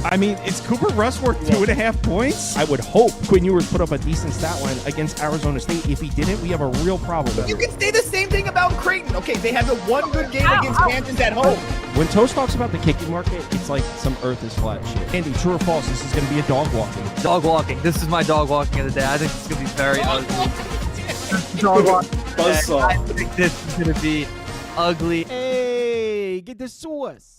I mean, is Cooper Rush worth 2.5 points? I would hope Quinn Ewers put up a decent stat line against Arizona State. If he didn't, we have a real problem. You can say the same thing about Creighton. Okay, they had the one good game against Kansas at home. When Toast talks about the kicking market, it's like some earth is flat shit. Andy, true or false, this is going to be a dog walking. Dog walking. This is my dog walking of the day. I think it's going to be very ugly. Dog walking. I think this is going to be ugly. Hey, get the sauce.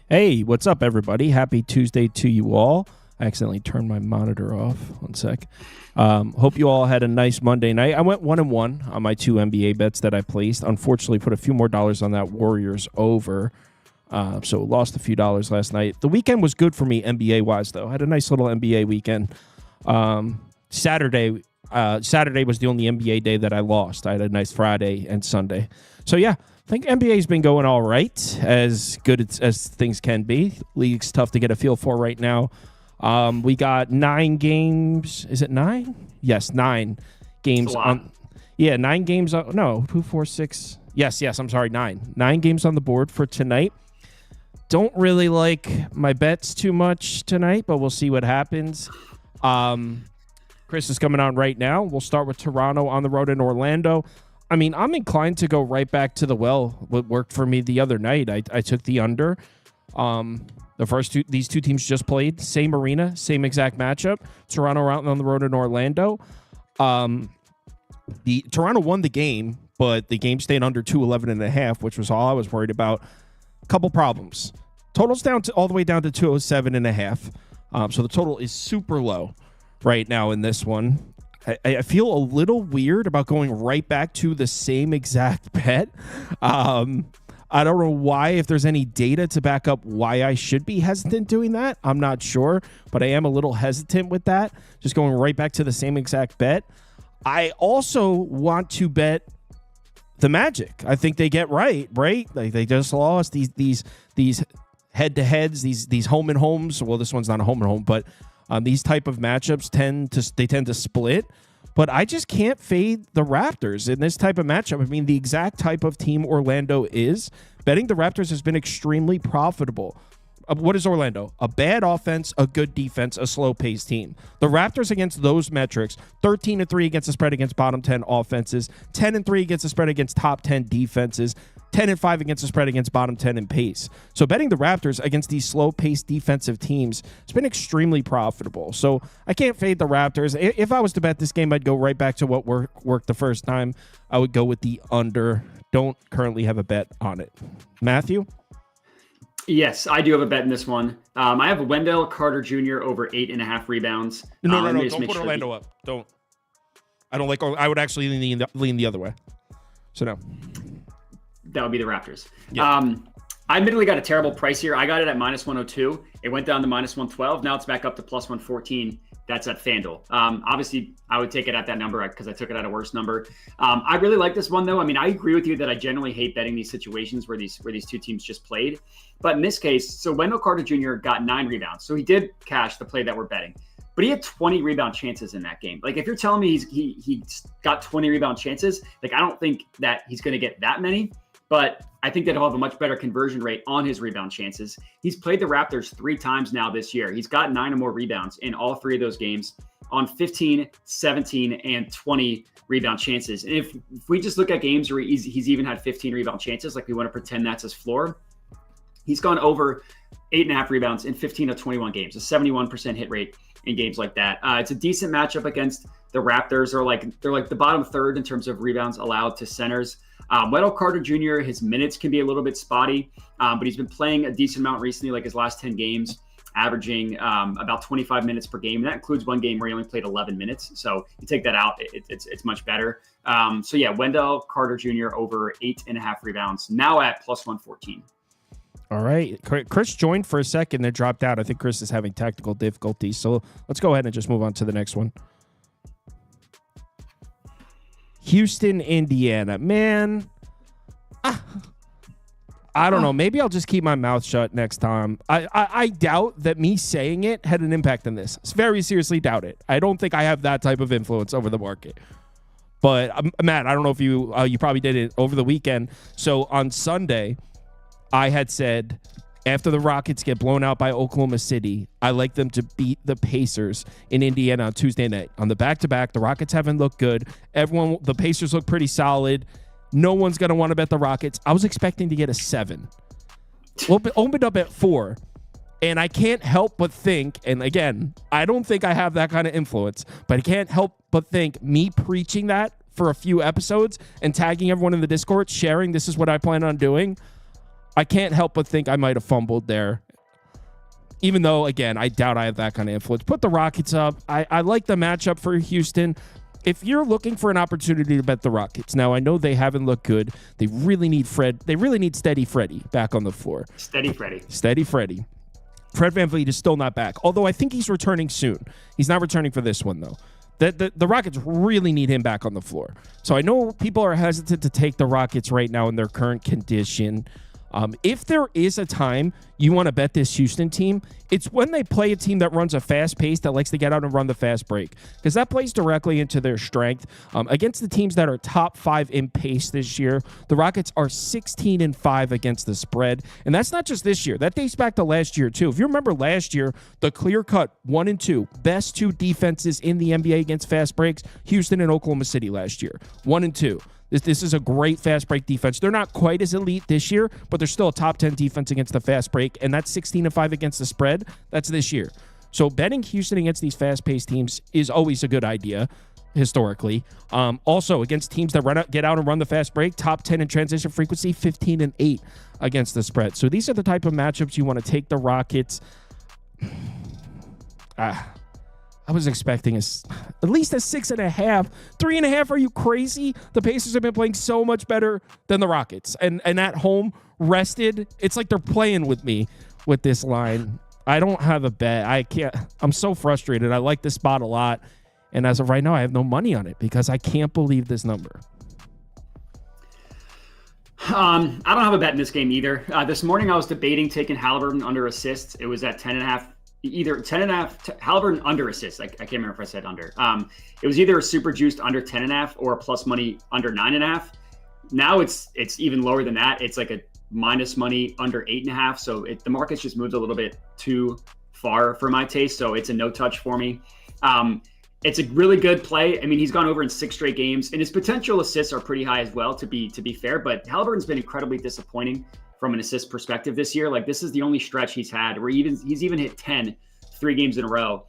Hey, what's up, everybody? Happy Tuesday to you all. I accidentally turned my monitor off. One sec. Hope you all had a nice Monday night. I went 1-1 on my 2 NBA bets that I placed. Unfortunately, put a few more dollars on that Warriors over. So lost a few dollars last night. The weekend was good for me NBA-wise, though. I had a nice little NBA weekend. Saturday was the only NBA day that I lost. I had a nice Friday and Sunday. So, yeah. I think NBA's been going all right, as good as things can be. League's tough to get a feel for right now. We got 9 games. Is it 9? Yes, 9 games on. Yeah, 9 games. No, 2, 4, 6. Yes. I'm sorry, 9. 9 games on the board for tonight. Don't really like my bets too much tonight, but we'll see what happens. Chris is coming on right now. We'll start with Toronto on the road in Orlando. I mean, I'm inclined to go right back to the well. What worked for me the other night, I took the under. These two teams just played, same arena, same exact matchup. Toronto out on the road in Orlando. The Toronto won the game, but the game stayed under 211.5, which was all I was worried about. Couple problems. Total's all the way down to 207.5. So the total is super low right now in this one. I feel a little weird about going right back to the same exact bet. I don't know why, if there's any data to back up why I should be hesitant doing that. I'm not sure, but I am a little hesitant with that. Just going right back to the same exact bet. I also want to bet the Magic. I think they get right? Like they just lost these head-to-heads, these home and homes. Well, this one's not a home and home, but these type of matchups tend to split, but I just can't fade the Raptors in this type of matchup. I mean, the exact type of team Orlando is. Betting the Raptors has been extremely profitable. What is Orlando? A bad offense, a good defense, a slow-paced team. The Raptors against those metrics, 13-3 against the spread against bottom 10 offenses, 10-3 against the spread against top 10 defenses, 10-5 against the spread against bottom 10 in pace. So betting the Raptors against these slow-paced defensive teams has been extremely profitable. So I can't fade the Raptors. If I was to bet this game, I'd go right back to what worked the first time. I would go with the under. Don't currently have a bet on it. Matthew? Yes, I do have a bet in this one. I have Wendell Carter Jr. over 8.5 rebounds. No. Don't put Orlando up. Don't. I don't like. I would actually lean the other way. So no. That would be the Raptors. Yeah. I admittedly got a terrible price here. I got it at -102. It went down to -112. Now it's back up to +114. That's at FanDuel. Obviously, I would take it at that number because I took it at a worse number. I really like this one, though. I mean, I agree with you that I generally hate betting these situations where these two teams just played. But in this case, so Wendell Carter Jr. got 9 rebounds. So he did cash the play that we're betting. But he had 20 rebound chances in that game. Like, if you're telling me he got 20 rebound chances, like, I don't think that he's going to get that many. But I think that he'll have a much better conversion rate on his rebound chances. He's played the Raptors 3 times now this year. He's got 9 or more rebounds in all 3 of those games on 15, 17, and 20 rebound chances. And if we just look at games where he's even had 15 rebound chances, like we want to pretend that's his floor, he's gone over 8.5 rebounds in 15 of 21 games, a 71% hit rate in games like that. It's a decent matchup against the Raptors. They're like the bottom third in terms of rebounds allowed to centers. Wendell Carter Jr., his minutes can be a little bit spotty, but he's been playing a decent amount recently, like his last 10 games, averaging about 25 minutes per game. And that includes one game where he only played 11 minutes. So you take that out, it's much better. So yeah, Wendell Carter Jr. over 8.5 rebounds, now at +114. All right. Chris joined for a second, then dropped out. I think Chris is having technical difficulties. So let's go ahead and just move on to the next one. Houston, Indiana. Man, I don't know. Maybe I'll just keep my mouth shut next time. I doubt that me saying it had an impact on this. Very seriously doubt it. I don't think I have that type of influence over the market. But, Matt, I don't know if you probably did it over the weekend. So on Sunday, I had said After the Rockets get blown out by Oklahoma City, I like them to beat the Pacers in Indiana on Tuesday night. On the back-to-back, the Rockets haven't looked good. The Pacers look pretty solid. No one's going to want to bet the Rockets. I was expecting to get a 7. Opened up at 4. And I can't help but think, and again, I don't think I have that kind of influence, but I can't help but think me preaching that for a few episodes and tagging everyone in the Discord, sharing this is what I plan on doing, I can't help but think I might have fumbled there. Even though, again, I doubt I have that kind of influence. Put the Rockets up. I like the matchup for Houston. If you're looking for an opportunity to bet the Rockets, now I know they haven't looked good. They really need Steady Freddie back on the floor. Steady Freddie. Fred VanVleet is still not back, although I think he's returning soon. He's not returning for this one, though. The Rockets really need him back on the floor. So I know people are hesitant to take the Rockets right now in their current condition. If there is a time you want to bet this Houston team, it's when they play a team that runs a fast pace that likes to get out and run the fast break, because that plays directly into their strength. Against the teams that are top 5 in pace this year, the Rockets are 16-5 against the spread, and that's not just this year. That dates back to last year too. If you remember last year, the clear-cut 1 and 2 best 2 defenses in the NBA against fast breaks, Houston and Oklahoma City last year, 1 and 2. This is a great fast break defense. They're not quite as elite this year, but they're still a top 10 defense against the fast break, and that's 16-5 against the spread. That's this year. So betting Houston against these fast-paced teams is always a good idea, historically. Also, against teams that get out and run the fast break, top 10 in transition frequency, 15-8 against the spread. So these are the type of matchups you want to take the Rockets. I was expecting at least a 6.5. 3.5, are you crazy? The Pacers have been playing so much better than the Rockets. And at home, rested, it's like they're playing with me with this line. I don't have a bet. I can't. I'm so frustrated. I like this spot a lot. And as of right now, I have no money on it because I can't believe this number. I don't have a bet in this game either. This morning, I was debating taking Halliburton under assists. It was at 10.5. Either 10.5, Halliburton under assists. I can't remember if I said under. It was either a super juiced under 10.5 or a plus money under 9.5. Now it's even lower than that. It's like a minus money under 8.5. So the market's just moved a little bit too far for my taste. So it's a no touch for me. It's a really good play. I mean, he's gone over in 6 straight games, and his potential assists are pretty high as well. To be fair, but Halliburton's been incredibly disappointing from an assist perspective this year. Like, this is the only stretch he's had where he's even hit 10 3 games in a row.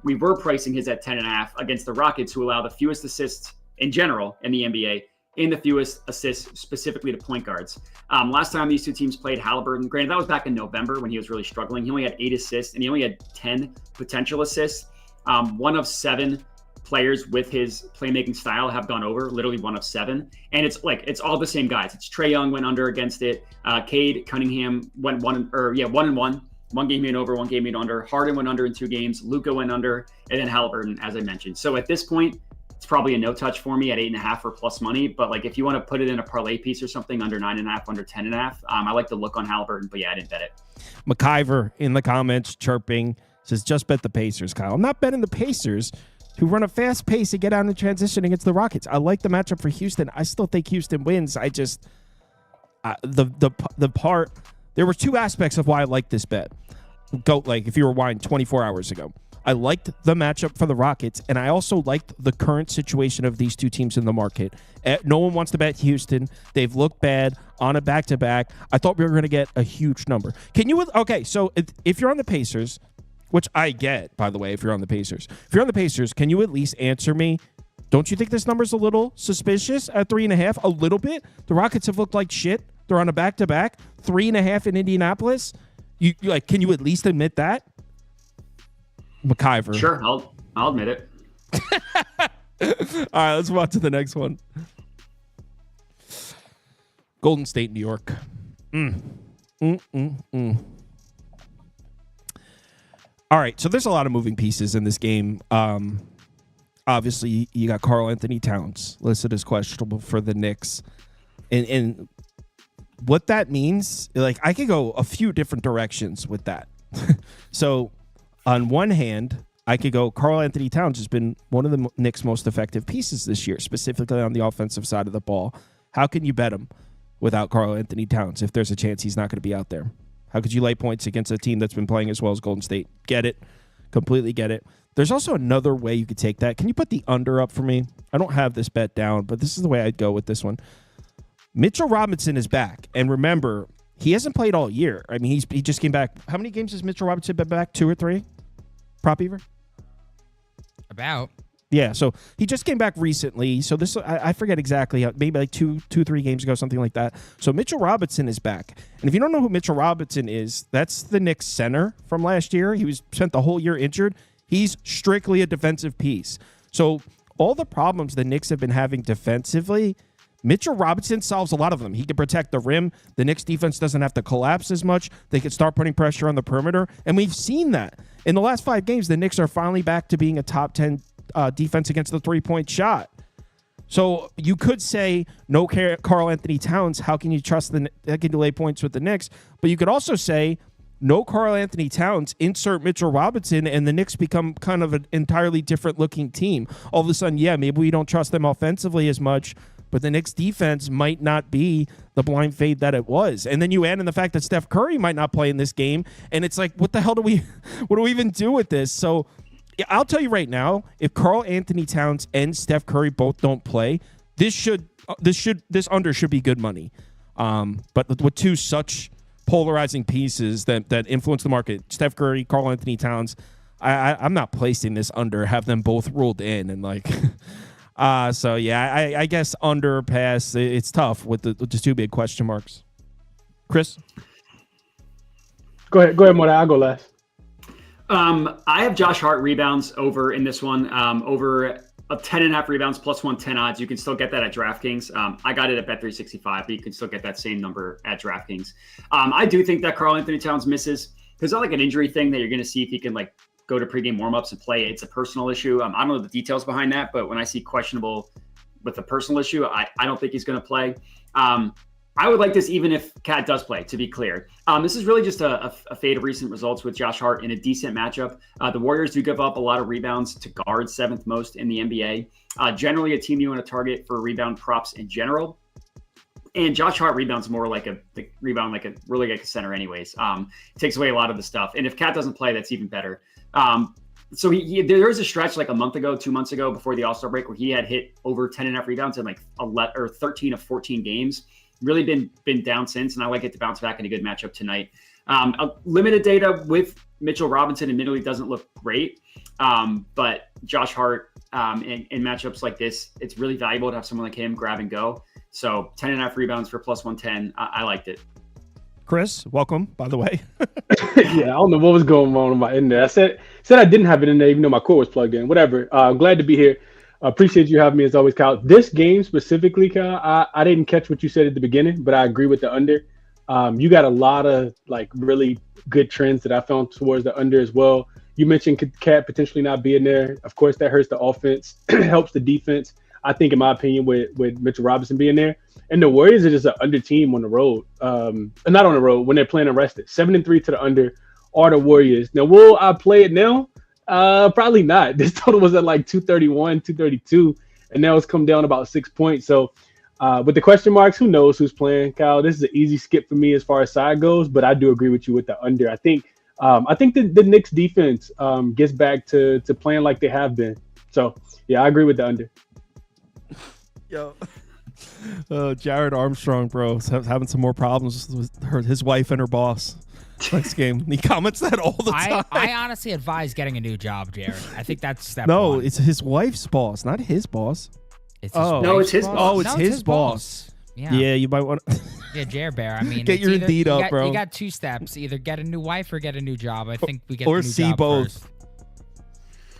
We were pricing his at 10.5 against the Rockets, who allow the fewest assists in general in the NBA and the fewest assists specifically to point guards. Last time these two teams played, Halliburton, granted that was back in November when he was really struggling. He only had 8 assists and he only had 10 potential assists. 1 of 7 players with his playmaking style have gone over, literally 1 of 7. And it's all the same guys. It's Trae Young went under against it. Cade Cunningham went 1-1. 1 game in over, 1 game in under. Harden went under in 2 games. Luka went under, and then Halliburton, as I mentioned. So at this point, it's probably a no touch for me at 8.5 or plus money. But like, if you want to put it in a parlay piece or something under 9.5, under 10.5, I like the look on Halliburton. But yeah, I didn't bet it. McIver in the comments chirping says, just bet the Pacers, Kyle. I'm not betting the Pacers, who run a fast pace and get out in transition against the Rockets. I like the matchup for Houston. I still think Houston wins. I just there were 2 aspects of why I like this bet. If you rewind 24 hours ago, I liked the matchup for the Rockets, and I also liked the current situation of these 2 teams in the market. No one wants to bet Houston. They've looked bad on a back-to-back. I thought we were going to get a huge number. So if you're on the Pacers, which I get, by the way, if you're on the Pacers, can you at least answer me? Don't you think this number's a little suspicious at 3.5? A little bit? The Rockets have looked like shit. They're on a back-to-back. 3.5 in Indianapolis. Can you at least admit that? McIver. Sure, I'll admit it. All right, let's move on to the next one. Golden State, New York. All right, so there's a lot of moving pieces in this game. Obviously, you got Karl Anthony Towns listed as questionable for the Knicks. And what that means, I could go a few different directions with that. So, on one hand, I could go, Karl Anthony Towns has been one of the Knicks' most effective pieces this year, specifically on the offensive side of the ball. How can you bet him without Karl Anthony Towns if there's a chance he's not going to be out there? How could you lay points against a team that's been playing as well as Golden State? Get it. Completely get it. There's also another way you could take that. Can you put the under up for me? I don't have this bet down, but this is the way I'd go with this one. Mitchell Robinson is back. And remember, he hasn't played all year. I mean, he just came back. How many games has Mitchell Robinson been back? 2 or 3? Prop Beaver? About. Yeah, so he just came back recently. So this, I forget exactly, maybe like 3 games ago, something like that. So Mitchell Robinson is back. And if you don't know who Mitchell Robinson is, that's the Knicks center from last year. He spent the whole year injured. He's strictly a defensive piece. So all the problems the Knicks have been having defensively, Mitchell Robinson solves a lot of them. He can protect the rim. The Knicks defense doesn't have to collapse as much. They can start putting pressure on the perimeter. And we've seen that. In the last 5 games, the Knicks are finally back to being a top 10 defense against the 3-point shot. So you could say no Karl Anthony Towns. How can you trust that can lay points with the Knicks? But you could also say no Karl Anthony Towns, insert Mitchell Robinson, and the Knicks become kind of an entirely different looking team. All of a sudden, yeah, maybe we don't trust them offensively as much, but the Knicks defense might not be the blind fade that it was. And then you add in the fact that Steph Curry might not play in this game, and it's like, what the hell what do we even do with this? So I'll tell you right now, if Karl Anthony Towns and Steph Curry both don't play, this under should be good money. But with 2 such polarizing pieces that influence the market, Steph Curry, Karl Anthony Towns, I'm not placing this under. Have them both ruled in and like. So yeah, I guess under pass. It's tough with the just 2 big question marks. Chris, go ahead, Moda. I'll go last. I have Josh Hart rebounds over in this one, over a 10.5 rebounds plus 110 odds. You can still get that at DraftKings. I got it at Bet365, but you can still get that same number at DraftKings. I do think that Karl Anthony Towns misses. There's not like an injury thing that you're going to see if he can like go to pregame warmups and play. It's a personal issue. I don't know the details behind that, but when I see questionable with a personal issue, I don't think he's going to play. I would like this even if Cat does play, to be clear. This is really just a fade of recent results with Josh Hart in a decent matchup. The Warriors do give up a lot of rebounds to guards, 7th most in the NBA. Generally a team you want to target for rebound props in general. And Josh Hart rebounds more like a center anyways. Takes away a lot of the stuff. And if Cat doesn't play, that's even better. So there was a stretch like a month ago, 2 months ago before the All-Star break where he had hit over 10.5 rebounds in like 13 of 14 games. Really been down since, and I like it to bounce back in a good matchup tonight. Limited data with Mitchell Robinson admittedly doesn't look great, but Josh Hart in matchups like this, it's really valuable to have someone like him grab and go. So 10.5 rebounds for plus 110. I liked it. Chris, welcome, by the way. Yeah, I don't know what was going on my end there. I said I didn't have it in there, even though my cord was plugged in. Whatever. I'm glad to be here. Appreciate you having me as always, Kyle. This game specifically, Kyle, I didn't catch what you said at the beginning, but I agree with the under. You got a lot of like really good trends that I found towards the under as well. You mentioned Cat potentially not being there. Of course, that hurts the offense, helps the defense. I think, in my opinion, with Mitchell Robinson being there. And the Warriors are just an under team on the road. Not on the road, when they're playing arrested. 7-3 to the under are the Warriors. Now, will I play it now? Probably not. This total was at like 231, 232, and now it's come down about 6 points. So with the question marks, who knows who's playing, Kyle? This is an easy skip for me as far as side goes, but I do agree with you with the under. I think the Knicks defense gets back to playing like they have been. So, yeah, I agree with the under. Yo. Jared Armstrong, bro, is having some more problems with his wife and her boss. Next game. He comments that all the time. I honestly advise getting a new job, Jared. I think that's step no, one. It's his wife's boss, not his boss. It's his boss. Oh, it's his boss. Yeah, you might want to. Yeah, Jared Bear. I mean, get your Indeed up, bro. You got 2 steps: either get a new wife or get a new job. I think we get or the new see job both.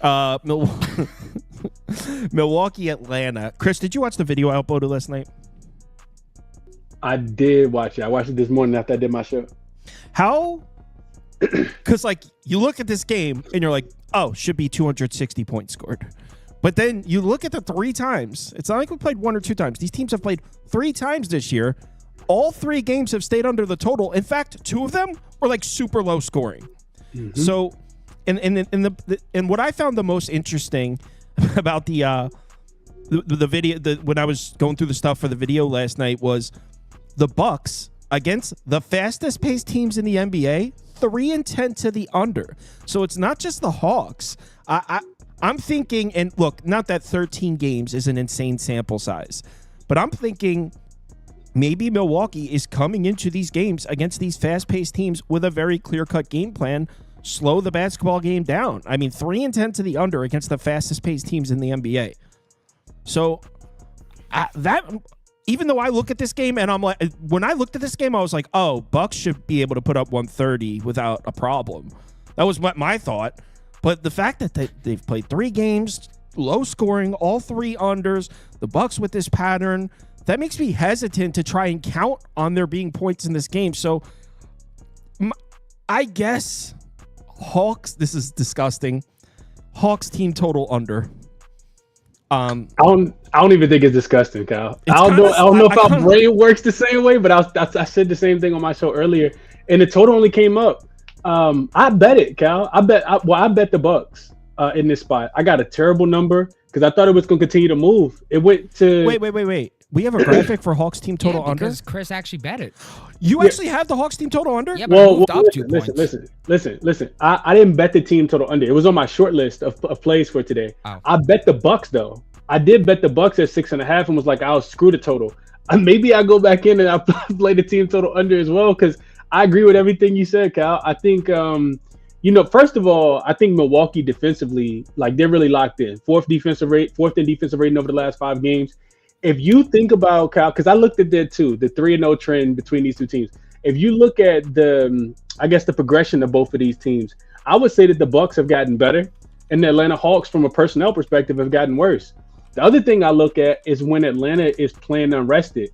First. Milwaukee, Atlanta. Chris, did you watch the video I uploaded last night? I did watch it. I watched it this morning after I did my show. How? Because like you look at this game and you're like, oh, should be 260 points scored. But then you look at the 3 times. It's not like we played 1 or 2 times. These teams have played 3 times this year. All 3 games have stayed under the total. In fact, 2 of them were like super low scoring. Mm-hmm. So, and what I found the most interesting about the video, when I was going through the stuff for the video last night was the Bucks against the fastest paced teams in the NBA, 3-10 to the under. So it's not just the Hawks. I'm thinking, and look, not that 13 games is an insane sample size, but I'm thinking maybe Milwaukee is coming into these games against these fast-paced teams with a very clear-cut game plan, slow the basketball game down. I mean, 3-10 to the under against the fastest-paced teams in the NBA. So that, even though I look at this game and I'm like, when I looked at this game, I was like, oh, Bucks should be able to put up 130 without a problem. That was my thought. But the fact that they've played 3 games, low scoring, all 3 unders, the Bucks with this pattern, that makes me hesitant to try and count on there being points in this game. So I guess Hawks, this is disgusting, Hawks team total under. I don't even think it's disgusting, Kyle. I don't know if our brain works the same way, but I said the same thing on my show earlier, and the total only came up. I bet it, Cal. I bet the Bucks in this spot. I got a terrible number because I thought it was going to continue to move. It went to wait. We have a graphic for Hawks team total under. Because Chris actually bet it. You actually have the Hawks team total under? Yeah, but it moved up 2 points. Listen. I didn't bet the team total under. It was on my short list of plays for today. Oh. I bet the Bucks though. I did bet the Bucks at 6.5 and was like, I'll screw the total. Maybe I go back in and I play the team total under as well because I agree with everything you said, Cal. I think, first of all, I think Milwaukee defensively, like they're really locked in. Fourth in defensive rating over the last 5 games. If you think about, Cal, because I looked at that too, the 3-0 trend between these 2 teams. If you look at the progression of both of these teams, I would say that the Bucks have gotten better and the Atlanta Hawks, from a personnel perspective, have gotten worse. The other thing I look at is when Atlanta is playing unrested.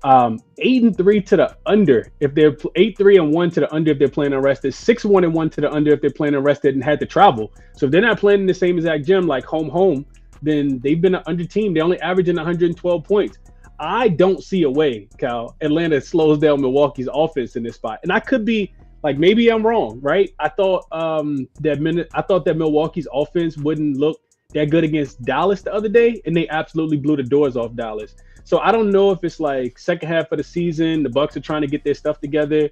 8-3 to the under if they're 8-3-1 to the under if they're playing unrested, 6-1-1 to the under if they're playing unrested and had to travel. So if they're not playing in the same exact gym like home, then they've been an under team. They're only averaging 112 points. I don't see a way, Cal, Atlanta slows down Milwaukee's offense in this spot. And I could be like, maybe I'm wrong, right? I thought that Milwaukee's offense wouldn't look that good against Dallas the other day, and they absolutely blew the doors off Dallas. So I don't know if it's like second half of the season, the Bucks are trying to get their stuff together.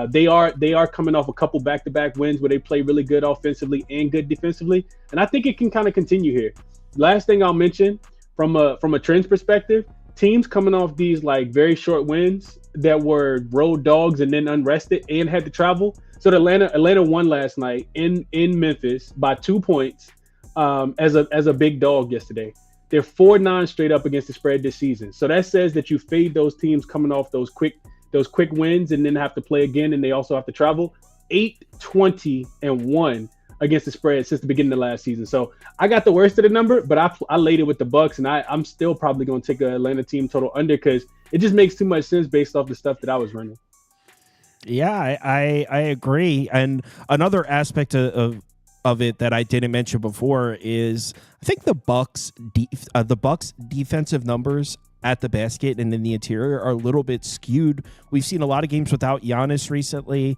They are coming off a couple back-to-back wins where they play really good offensively and good defensively, and I think it can kind of continue here. Last thing I'll mention from a trends perspective, teams coming off these like very short wins that were road dogs and then unrested and had to travel. So Atlanta won last night in Memphis by 2 points as a big dog yesterday. They're 4-9 straight up against the spread this season. So that says that you fade those teams coming off those quick wins and then have to play again, and they also have to travel. 8-20-1 against the spread since the beginning of last season. So I got the worst of the number, but I laid it with the Bucks, and I'm still probably going to take an Atlanta team total under because it just makes too much sense based off the stuff that I was running. Yeah, I agree. And another aspect of it that I didn't mention before is I think the Bucks defensive numbers at the basket and in the interior are a little bit skewed. We've seen a lot of games without Giannis recently.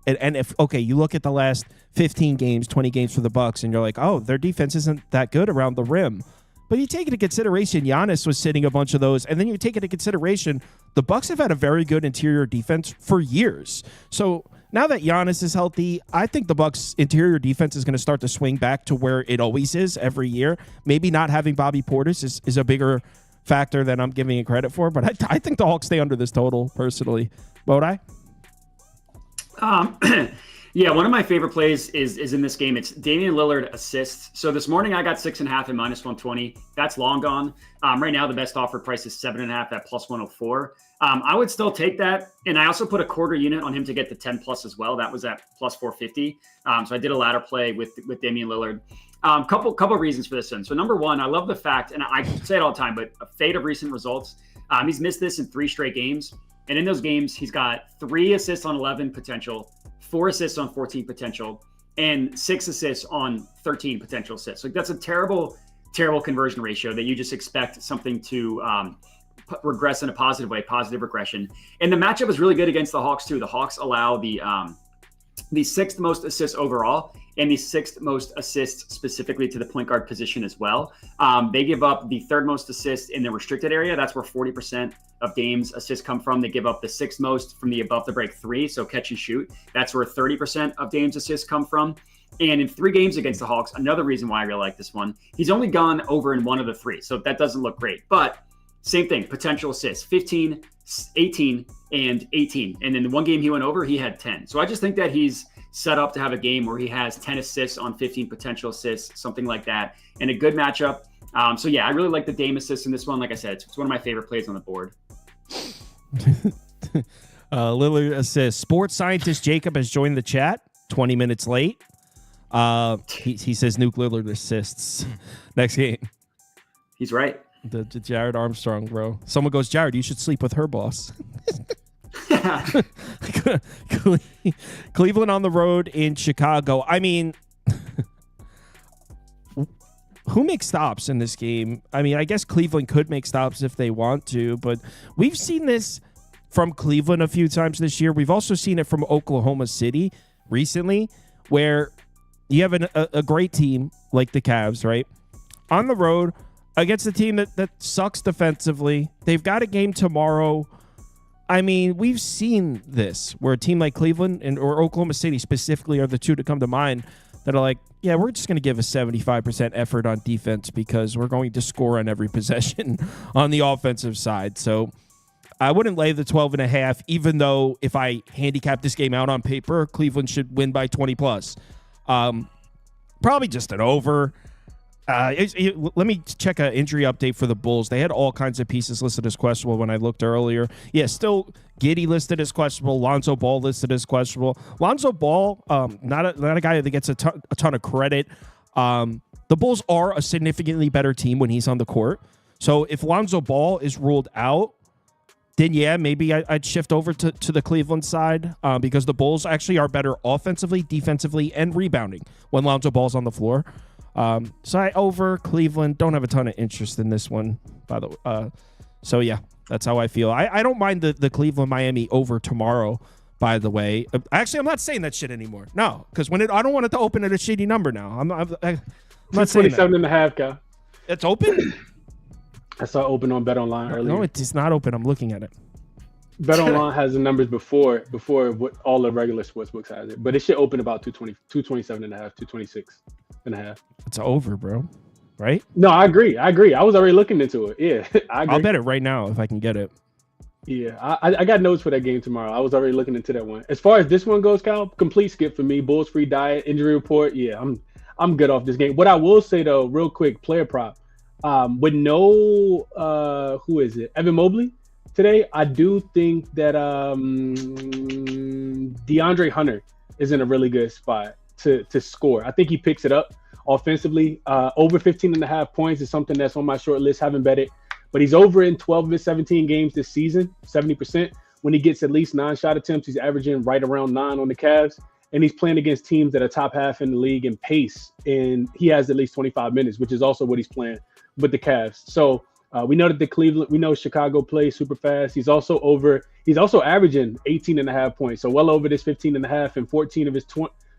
And if, okay, you look at the last 15 games, 20 games for the Bucks, and you're like, oh, their defense isn't that good around the rim. But you take into consideration Giannis was sitting a bunch of those, and then you take into consideration the Bucks have had a very good interior defense for years. So now that Giannis is healthy, I think the Bucks' interior defense is going to start to swing back to where it always is every year. Maybe not having Bobby Portis is a bigger factor than I'm giving it credit for, but I think the Hawks stay under this total, personally. Won't I? Yeah, one of my favorite plays is in this game. It's Damian Lillard assists. So this morning I got 6.5 at -120. That's long gone. Right now the best offer price is 7.5 at +104. I would still take that, and I also put a quarter unit on him to get to 10+ as well. That was at +450. So I did a ladder play with Damian Lillard. Couple reasons for this one. So number one, I love the fact, and I say it all the time, but a fade of recent results. He's missed this in 3 straight games. And in those games, he's got 3 assists on 11 potential, 4 assists on 14 potential, and 6 assists on 13 potential assists. So that's a terrible conversion ratio that you just expect something to regress in a positive way, positive regression. And the matchup is really good against the Hawks too. The Hawks allow the 6th most assists overall and the 6th most assists specifically to the point guard position as well. They give up the 3rd most assists in the restricted area. That's where 40% of Dame's assists come from. They give up the 6th most from the above the break 3, so catch and shoot. That's where 30% of Dame's assists come from. And in 3 games against the Hawks, another reason why I really like this one, he's only gone over in 1 of the 3, so that doesn't look great. But same thing, potential assists, 15, 18, and 18. And in the 1 game he went over, he had 10. So I just think that he's set up to have a game where he has 10 assists on 15 potential assists, something like that, and a good matchup. So yeah, I really like the Dame assist in this one. Like I said, it's one of my favorite plays on the board. Lillard assists. Sports scientist Jacob has joined the chat 20 minutes late. He says Nuke Lillard assists. Next game. He's right. The Jared Armstrong, bro. Someone goes, Jared, you should sleep with her boss. Cleveland on the road in Chicago. I mean, who makes stops in this game? I mean, I guess Cleveland could make stops if they want to, but we've seen this from Cleveland a few times this year. We've also seen it from Oklahoma City recently, where you have a great team like the Cavs, right? On the road against a team that sucks defensively. They've got a game tomorrow. I mean, we've seen this where a team like Cleveland or Oklahoma City specifically are the two to come to mind that are like, yeah, we're just going to give a 75% effort on defense because we're going to score on every possession on the offensive side. So I wouldn't lay the 12.5, even though if I handicap this game out on paper, Cleveland should win by 20 plus. Probably just an over. Let me check an injury update for the Bulls. They had all kinds of pieces listed as questionable when I looked earlier. Yeah, still Giddey listed as questionable. Lonzo Ball listed as questionable. Lonzo Ball, not a guy that gets a ton of credit. The Bulls are a significantly better team when he's on the court. So if Lonzo Ball is ruled out, then yeah, maybe I'd shift over to the Cleveland side because the Bulls actually are better offensively, defensively, and rebounding when Lonzo Ball's on the floor. So I over Cleveland. Don't have a ton of interest in this one, by the way. So yeah, that's how I feel. I don't mind the Cleveland Miami over tomorrow. By the way, actually, I'm not saying that shit anymore. No, because I don't want it to open at a shitty number now. I'm not saying that. 27.5, Kyle. It's open. I saw it open on BetOnline earlier. No, it's not open. I'm looking at it. BetOnline has the numbers before what all the regular sports books has it, but it should open about 227.5, 226.5. It's over, bro. Right? No, I agree. I was already looking into it. Yeah, I agree. I'll bet it right now if I can get it. Yeah, I got notes for that game tomorrow. I was already looking into that one. As far as this one goes, Kyle, complete skip for me. Bulls free diet, injury report. Yeah, I'm good off this game. What I will say though, real quick, player prop. With no who is it? Evan Mobley today. I do think that DeAndre Hunter is in a really good spot to score. I think he picks it up offensively. Over 15.5 points is something that's on my short list. Haven't bet it, but he's over in 12 of his 17 games this season, 70%. When he gets at least 9 shot attempts, he's averaging right around 9 on the Cavs. And he's playing against teams that are top half in the league in pace. And he has at least 25 minutes, which is also what he's playing with the Cavs. So we know that we know Chicago plays super fast. He's also averaging 18.5 points. So well over this 15.5 in 14 of his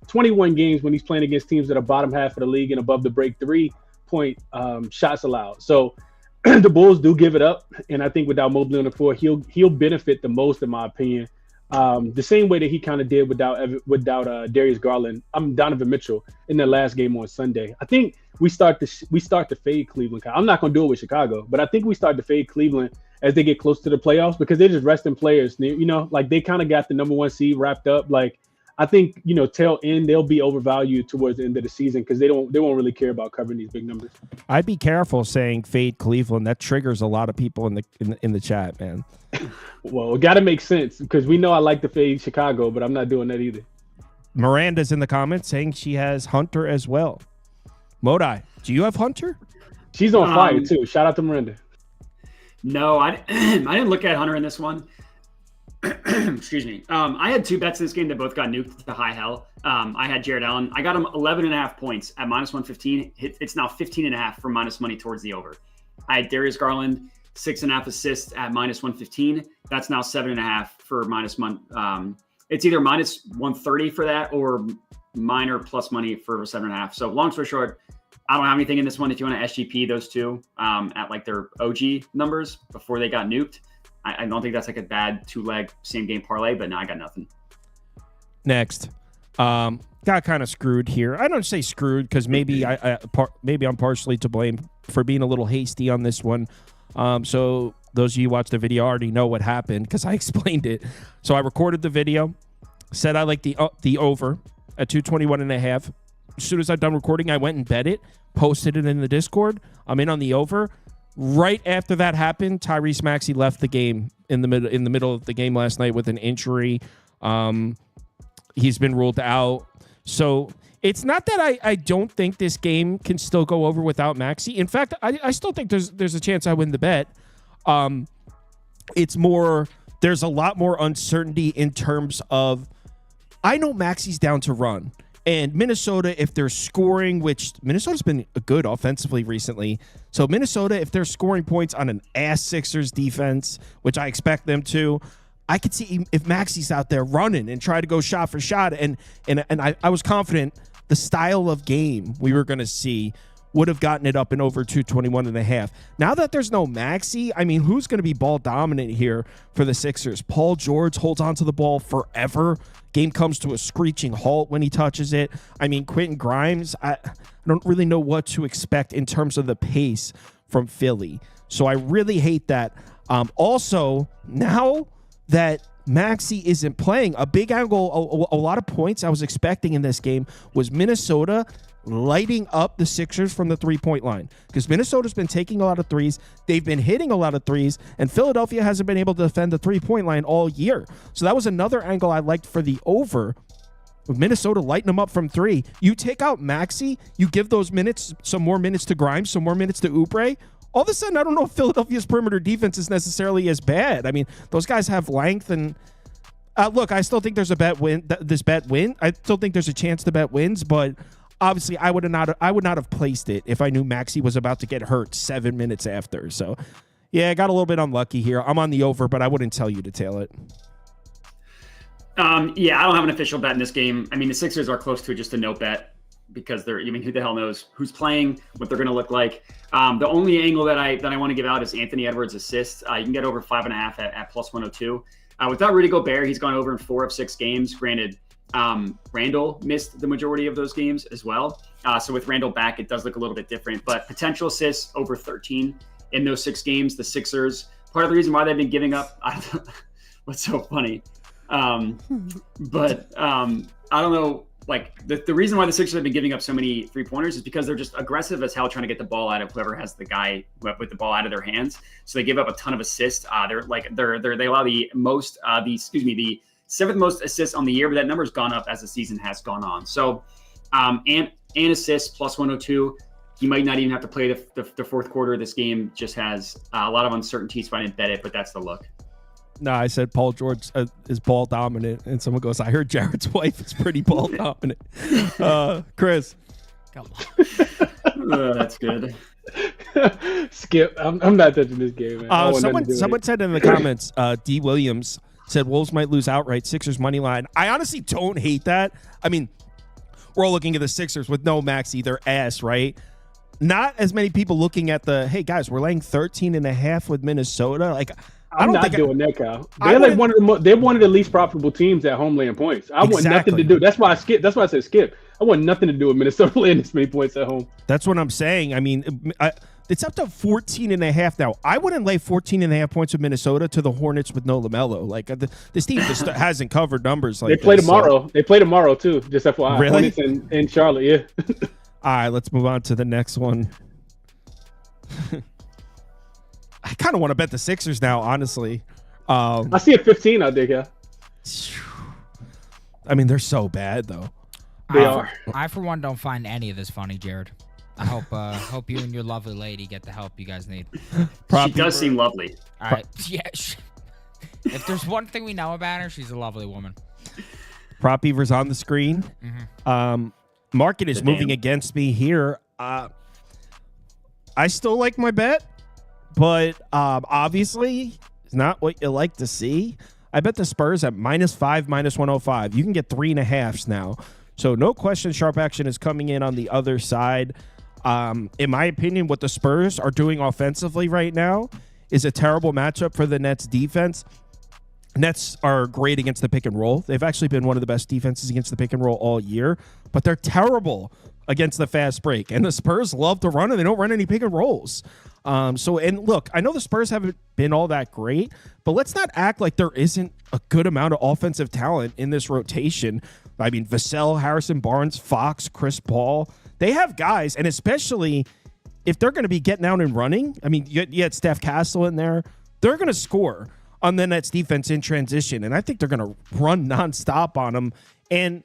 21 games when he's playing against teams that are bottom half of the league and above the break 3-point shots allowed. So the Bulls do give it up. And I think without Mobley on the floor, he'll benefit the most, in my opinion. The same way that he kind of did without Darius Garland, Donovan Mitchell in the last game on Sunday. I think we start to fade Cleveland. I'm not going to do it with Chicago, but I think we start to fade Cleveland as they get close to the playoffs because they're just resting players. You know, like they kind of got the number 1 seed wrapped up. Like I think, you know, tail end they'll be overvalued towards the end of the season because they won't really care about covering these big numbers. I'd be careful saying fade Cleveland. That triggers a lot of people in the chat, man. Well, it got to make sense because we know I like to fade Chicago, but I'm not doing that either. Miranda's in the comments saying she has Hunter as well. Modai, do you have Hunter? She's on fire too. Shout out to Miranda. No, I didn't look at Hunter in this one. Excuse me. I had 2 bets in this game that both got nuked to high hell. I had Jared Allen. I got him 11.5 points at -115. It's now 15.5 for minus money towards the over. I had Darius Garland 6.5 assists at -115. That's now 7.5 for -1. It's either -130 for that or minor plus money for 7.5. So long story short, I don't have anything in this one. If you want to SGP those two at like their OG numbers before they got nuked, I don't think that's like a bad 2-leg same game parlay, but now I got nothing. Next, got kind of screwed here. I don't say screwed because maybe maybe I'm partially to blame for being a little hasty on this one. So those of you who watched the video already know what happened because I explained it. So I recorded the video, said I like the over at 221.5. As soon as I'm done recording, I went and bet it, posted it in the Discord. I'm in on the over. Right after that happened, Tyrese Maxey left the game in the middle of the game last night with an injury. He's been ruled out. So it's not that I don't think this game can still go over without Maxey. In fact, I still think there's a chance I win the bet. It's more, there's a lot more uncertainty in terms of, I know Maxey's down to run. And Minnesota, if they're scoring, which Minnesota's been good offensively recently. So Minnesota, if they're scoring points on an ass Sixers defense, which I expect them to, I could see if Maxey's out there running and try to go shot for shot. And I was confident the style of game we were going to see would have gotten it up and over 221.5. Now that there's no Maxey, I mean, who's going to be ball dominant here for the Sixers? Paul George holds onto the ball forever. Game comes to a screeching halt when he touches it. I mean, Quentin Grimes, I don't really know what to expect in terms of the pace from Philly. So I really hate that. Also, now that Maxey isn't playing, a big angle, a lot of points I was expecting in this game was Minnesota lighting up the Sixers from the three-point line, because Minnesota's been taking a lot of threes. They've been hitting a lot of threes, and Philadelphia hasn't been able to defend the three-point line all year. So that was another angle I liked for the over. With Minnesota lighting them up from three, you take out Maxey, you give those minutes, some more minutes to Grimes, some more minutes to Oubre. All of a sudden, I don't know if Philadelphia's perimeter defense is necessarily as bad. I mean, those guys have length, and look, I still think there's a bet win. This bet win. I still think there's a chance the bet wins, but obviously, I would not have placed it if I knew Maxey was about to get hurt 7 minutes after. So, yeah, I got a little bit unlucky here. I'm on the over, but I wouldn't tell you to tail it. Yeah, I don't have an official bet in this game. I mean, the Sixers are close to just a no bet because I mean, who the hell knows who's playing, what they're going to look like. The only angle that I want to give out is Anthony Edwards' assist. You can get over 5.5 at plus 102. Without Rudy Gobert, he's gone over in 4 of 6 games. Granted, Randall missed the majority of those games as well. So with Randall back, it does look a little bit different, but potential assists over 13 in those 6 games. The Sixers, part of the reason why they've been giving up, what's so funny. I don't know, like the reason why the Sixers have been giving up so many 3-pointers is because they're just aggressive as hell trying to get the ball out of whoever has the guy with the ball out of their hands. So they give up a ton of assists. They allow the 7th most assists on the year, but that number's gone up as the season has gone on. So, and assists plus 102. You might not even have to play the fourth quarter of this game. Just has a lot of uncertainty, so I didn't bet it, but that's the look. No, I said Paul George is ball dominant, and someone goes, I heard Jared's wife is pretty ball dominant. Chris. Come on. That's good. Skip. I'm not touching this game, man. Someone said in the comments, D. Williams said Wolves might lose outright. Sixers money line. I honestly don't hate that. I mean, we're all looking at the Sixers with no Maxey, their ass, right? Not as many people looking at hey guys, we're laying 13.5 with Minnesota. Like, I'm not doing that, Kyle. They're like they're one of the least profitable teams at home laying points. I want nothing to do. That's why I skip. That's why I said skip. I want nothing to do with Minnesota laying this many points at home. That's what I'm saying. I mean, it's up to 14.5 now. I wouldn't lay 14.5 points with Minnesota to the Hornets with no LaMelo. Like, this team just hasn't covered numbers like they play this, tomorrow. So. They play tomorrow too. Just FYI. Really? Hornets in Charlotte. Yeah. All right, let's move on to the next one. I kind of want to bet the Sixers now, honestly. I see a 15 out there, yeah. I mean, they're so bad, though. They are. I, for one, don't find any of this funny, Jared. I hope you and your lovely lady get the help you guys need. She does seem lovely. All right. Yeah. If there's one thing we know about her, she's a lovely woman. Prop Beaver's on the screen. Mm-hmm. Market is moving against me here. I still like my bet, but obviously it's not what you like to see. I bet the Spurs at -5, -105. You can get 3.5s now. So no question, sharp action is coming in on the other side. In my opinion, what the Spurs are doing offensively right now is a terrible matchup for the Nets defense. Nets are great against the pick and roll. They've actually been one of the best defenses against the pick and roll all year, but they're terrible against the fast break. And the Spurs love to run, and they don't run any pick and rolls. And look, I know the Spurs haven't been all that great, but let's not act like there isn't a good amount of offensive talent in this rotation. I mean, Vassell, Harrison Barnes, Fox, Chris Paul. They have guys, and especially if they're going to be getting out and running. I mean, you had Steph Castle in there. They're going to score on the Nets defense in transition, and I think they're going to run nonstop on them. And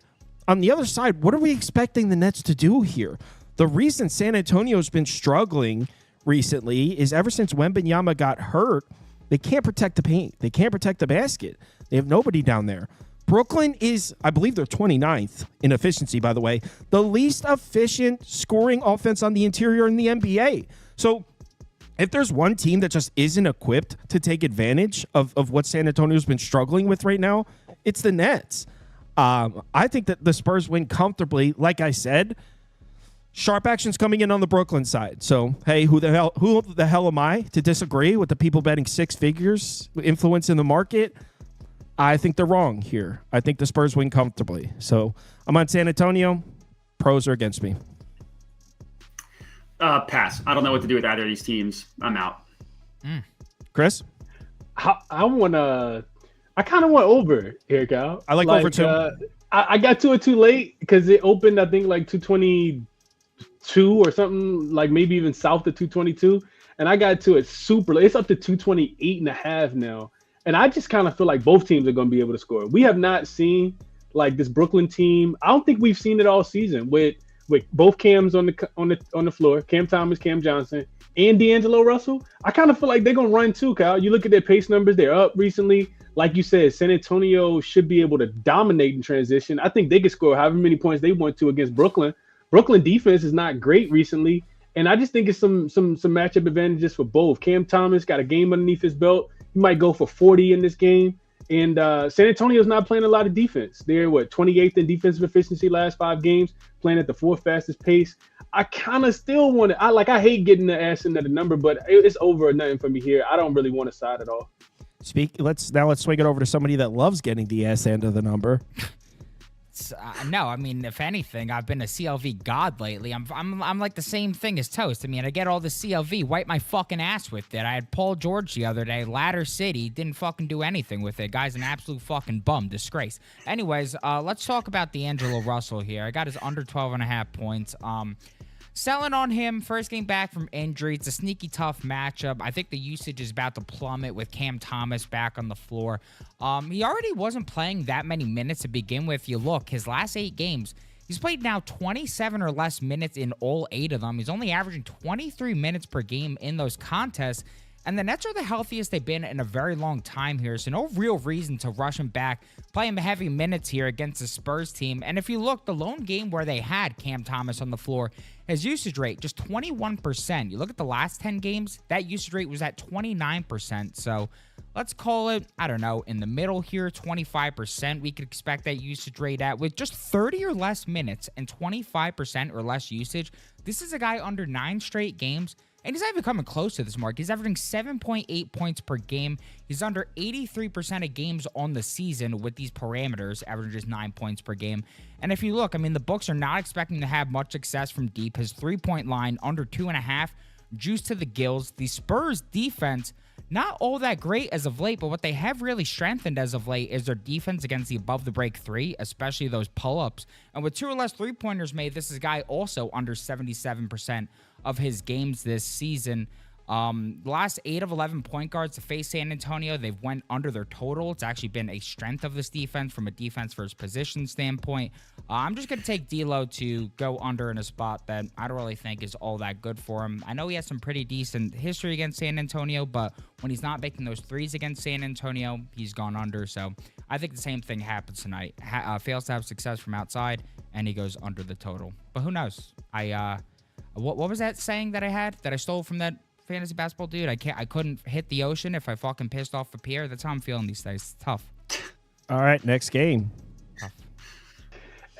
on the other side, what are we expecting the Nets to do here? The reason San Antonio's been struggling recently is ever since Wembanyama got hurt, they can't protect the paint. They can't protect the basket. They have nobody down there. Brooklyn is, I believe they're 29th in efficiency, by the way, the least efficient scoring offense on the interior in the NBA. So if there's one team that just isn't equipped to take advantage of what San Antonio's been struggling with right now, it's the Nets. I think that the Spurs win comfortably. Like I said, sharp action's coming in on the Brooklyn side. So, hey, who the hell am I to disagree with the people betting six figures influence in the market? I think they're wrong here. I think the Spurs win comfortably. So I'm on San Antonio. Pros are against me. Pass. I don't know what to do with either of these teams. I'm out. Chris? I kind of went over here, Cal. I like over too. I got to it too late because it opened, I think, like 222 or something, like maybe even south of 222. And I got to it super late. It's up to 228.5 now. And I just kind of feel like both teams are going to be able to score. We have not seen like this Brooklyn team. I don't think we've seen it all season with both Cams on the floor, Cam Thomas, Cam Johnson, and D'Angelo Russell. I kind of feel like they're going to run too, Kyle. You look at their pace numbers, they're up recently. Like you said, San Antonio should be able to dominate in transition. I think they could score however many points they want to against Brooklyn. Brooklyn defense is not great recently, and I just think it's some matchup advantages for both. Cam Thomas got a game underneath his belt. He might go for 40 in this game. And San Antonio's not playing a lot of defense. They're 28th in defensive efficiency last 5 games, playing at the 4th fastest pace. I kind of still want to. I hate getting the ass into the number, but it's over or nothing for me here. I don't really want to side at all. Let's swing it over to somebody that loves getting the ass end of the number. No, I mean, if anything, I've been a CLV god lately. I'm like the same thing as Toast. I mean, I get all the CLV, wipe my fucking ass with it. I had Paul George the other day, Ladder City, didn't fucking do anything with it. Guy's an absolute fucking bum, disgrace. Anyways, let's talk about D'Angelo Russell here. I got his under 12.5 points. Selling on him, first game back from injury. It's a sneaky tough matchup. I think the usage is about to plummet with Cam Thomas back on the floor. He already wasn't playing that many minutes to begin with. You look, his last 8 games, he's played now 27 or less minutes in all 8 of them. He's only averaging 23 minutes per game in those contests. And the Nets are the healthiest they've been in a very long time here, so no real reason to rush him back, play him heavy minutes here against the Spurs team. And if you look, the lone game where they had Cam Thomas on the floor, his usage rate, just 21%. You look at the last 10 games, that usage rate was at 29%. So let's call it, I don't know, in the middle here, 25%. We could expect that usage rate at with just 30 or less minutes and 25% or less usage. This is a guy under 9 straight games. And he's not even coming close to this mark. He's averaging 7.8 points per game. He's under 83% of games on the season with these parameters, averaging just 9 points per game. And if you look, I mean, the books are not expecting to have much success from deep. His 3-point line, under 2.5, juice to the gills. The Spurs defense, not all that great as of late, but what they have really strengthened as of late is their defense against the above-the-break 3, especially those pull-ups. And with 2 or less 3-pointers made, this is a guy also under 77% of his games this season. The last 8 of 11 point guards to face San Antonio, they've went under their total. It's actually been a strength of this defense from a defense versus position standpoint. I'm just going to take D'Lo to go under in a spot that I don't really think is all that good for him. I know he has some pretty decent history against San Antonio, but when he's not making those threes against San Antonio, he's gone under. So I think the same thing happens tonight. Fails to have success from outside, and he goes under the total. But who knows? What was that saying that I had that I stole from that fantasy basketball dude? I couldn't hit the ocean if I fucking pissed off a pier. That's how I'm feeling these days. It's tough. All right, next game. Tough.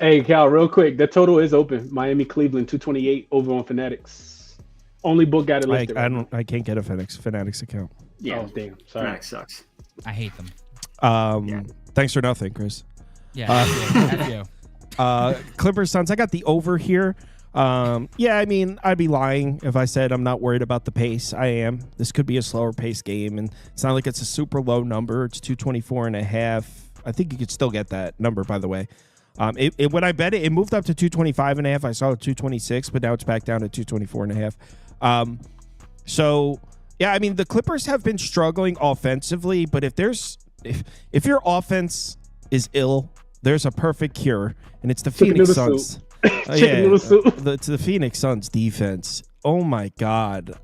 Hey, Cal, real quick. The total is open. Miami, Cleveland, 228 over on Fanatics. Only book got it listed. I can't get a Fanatics account. Yeah. Oh, damn. Sorry. Fanatic sucks. I hate them. Thanks for nothing, Chris. Yeah. F you. Clippers Suns. I got the over here. Yeah, I mean, I'd be lying if I said I'm not worried about the pace. I am. This could be a slower pace game, and it's not like it's a super low number. It's 224.5. I think you could still get that number, by the way. When I bet it moved up to 225.5. I saw it 226, but now it's back down to 224.5. So yeah, I mean, the Clippers have been struggling offensively, but if your offense is ill, there's a perfect cure, and it's the Phoenix Suns. It's the Phoenix Suns defense. Oh my God.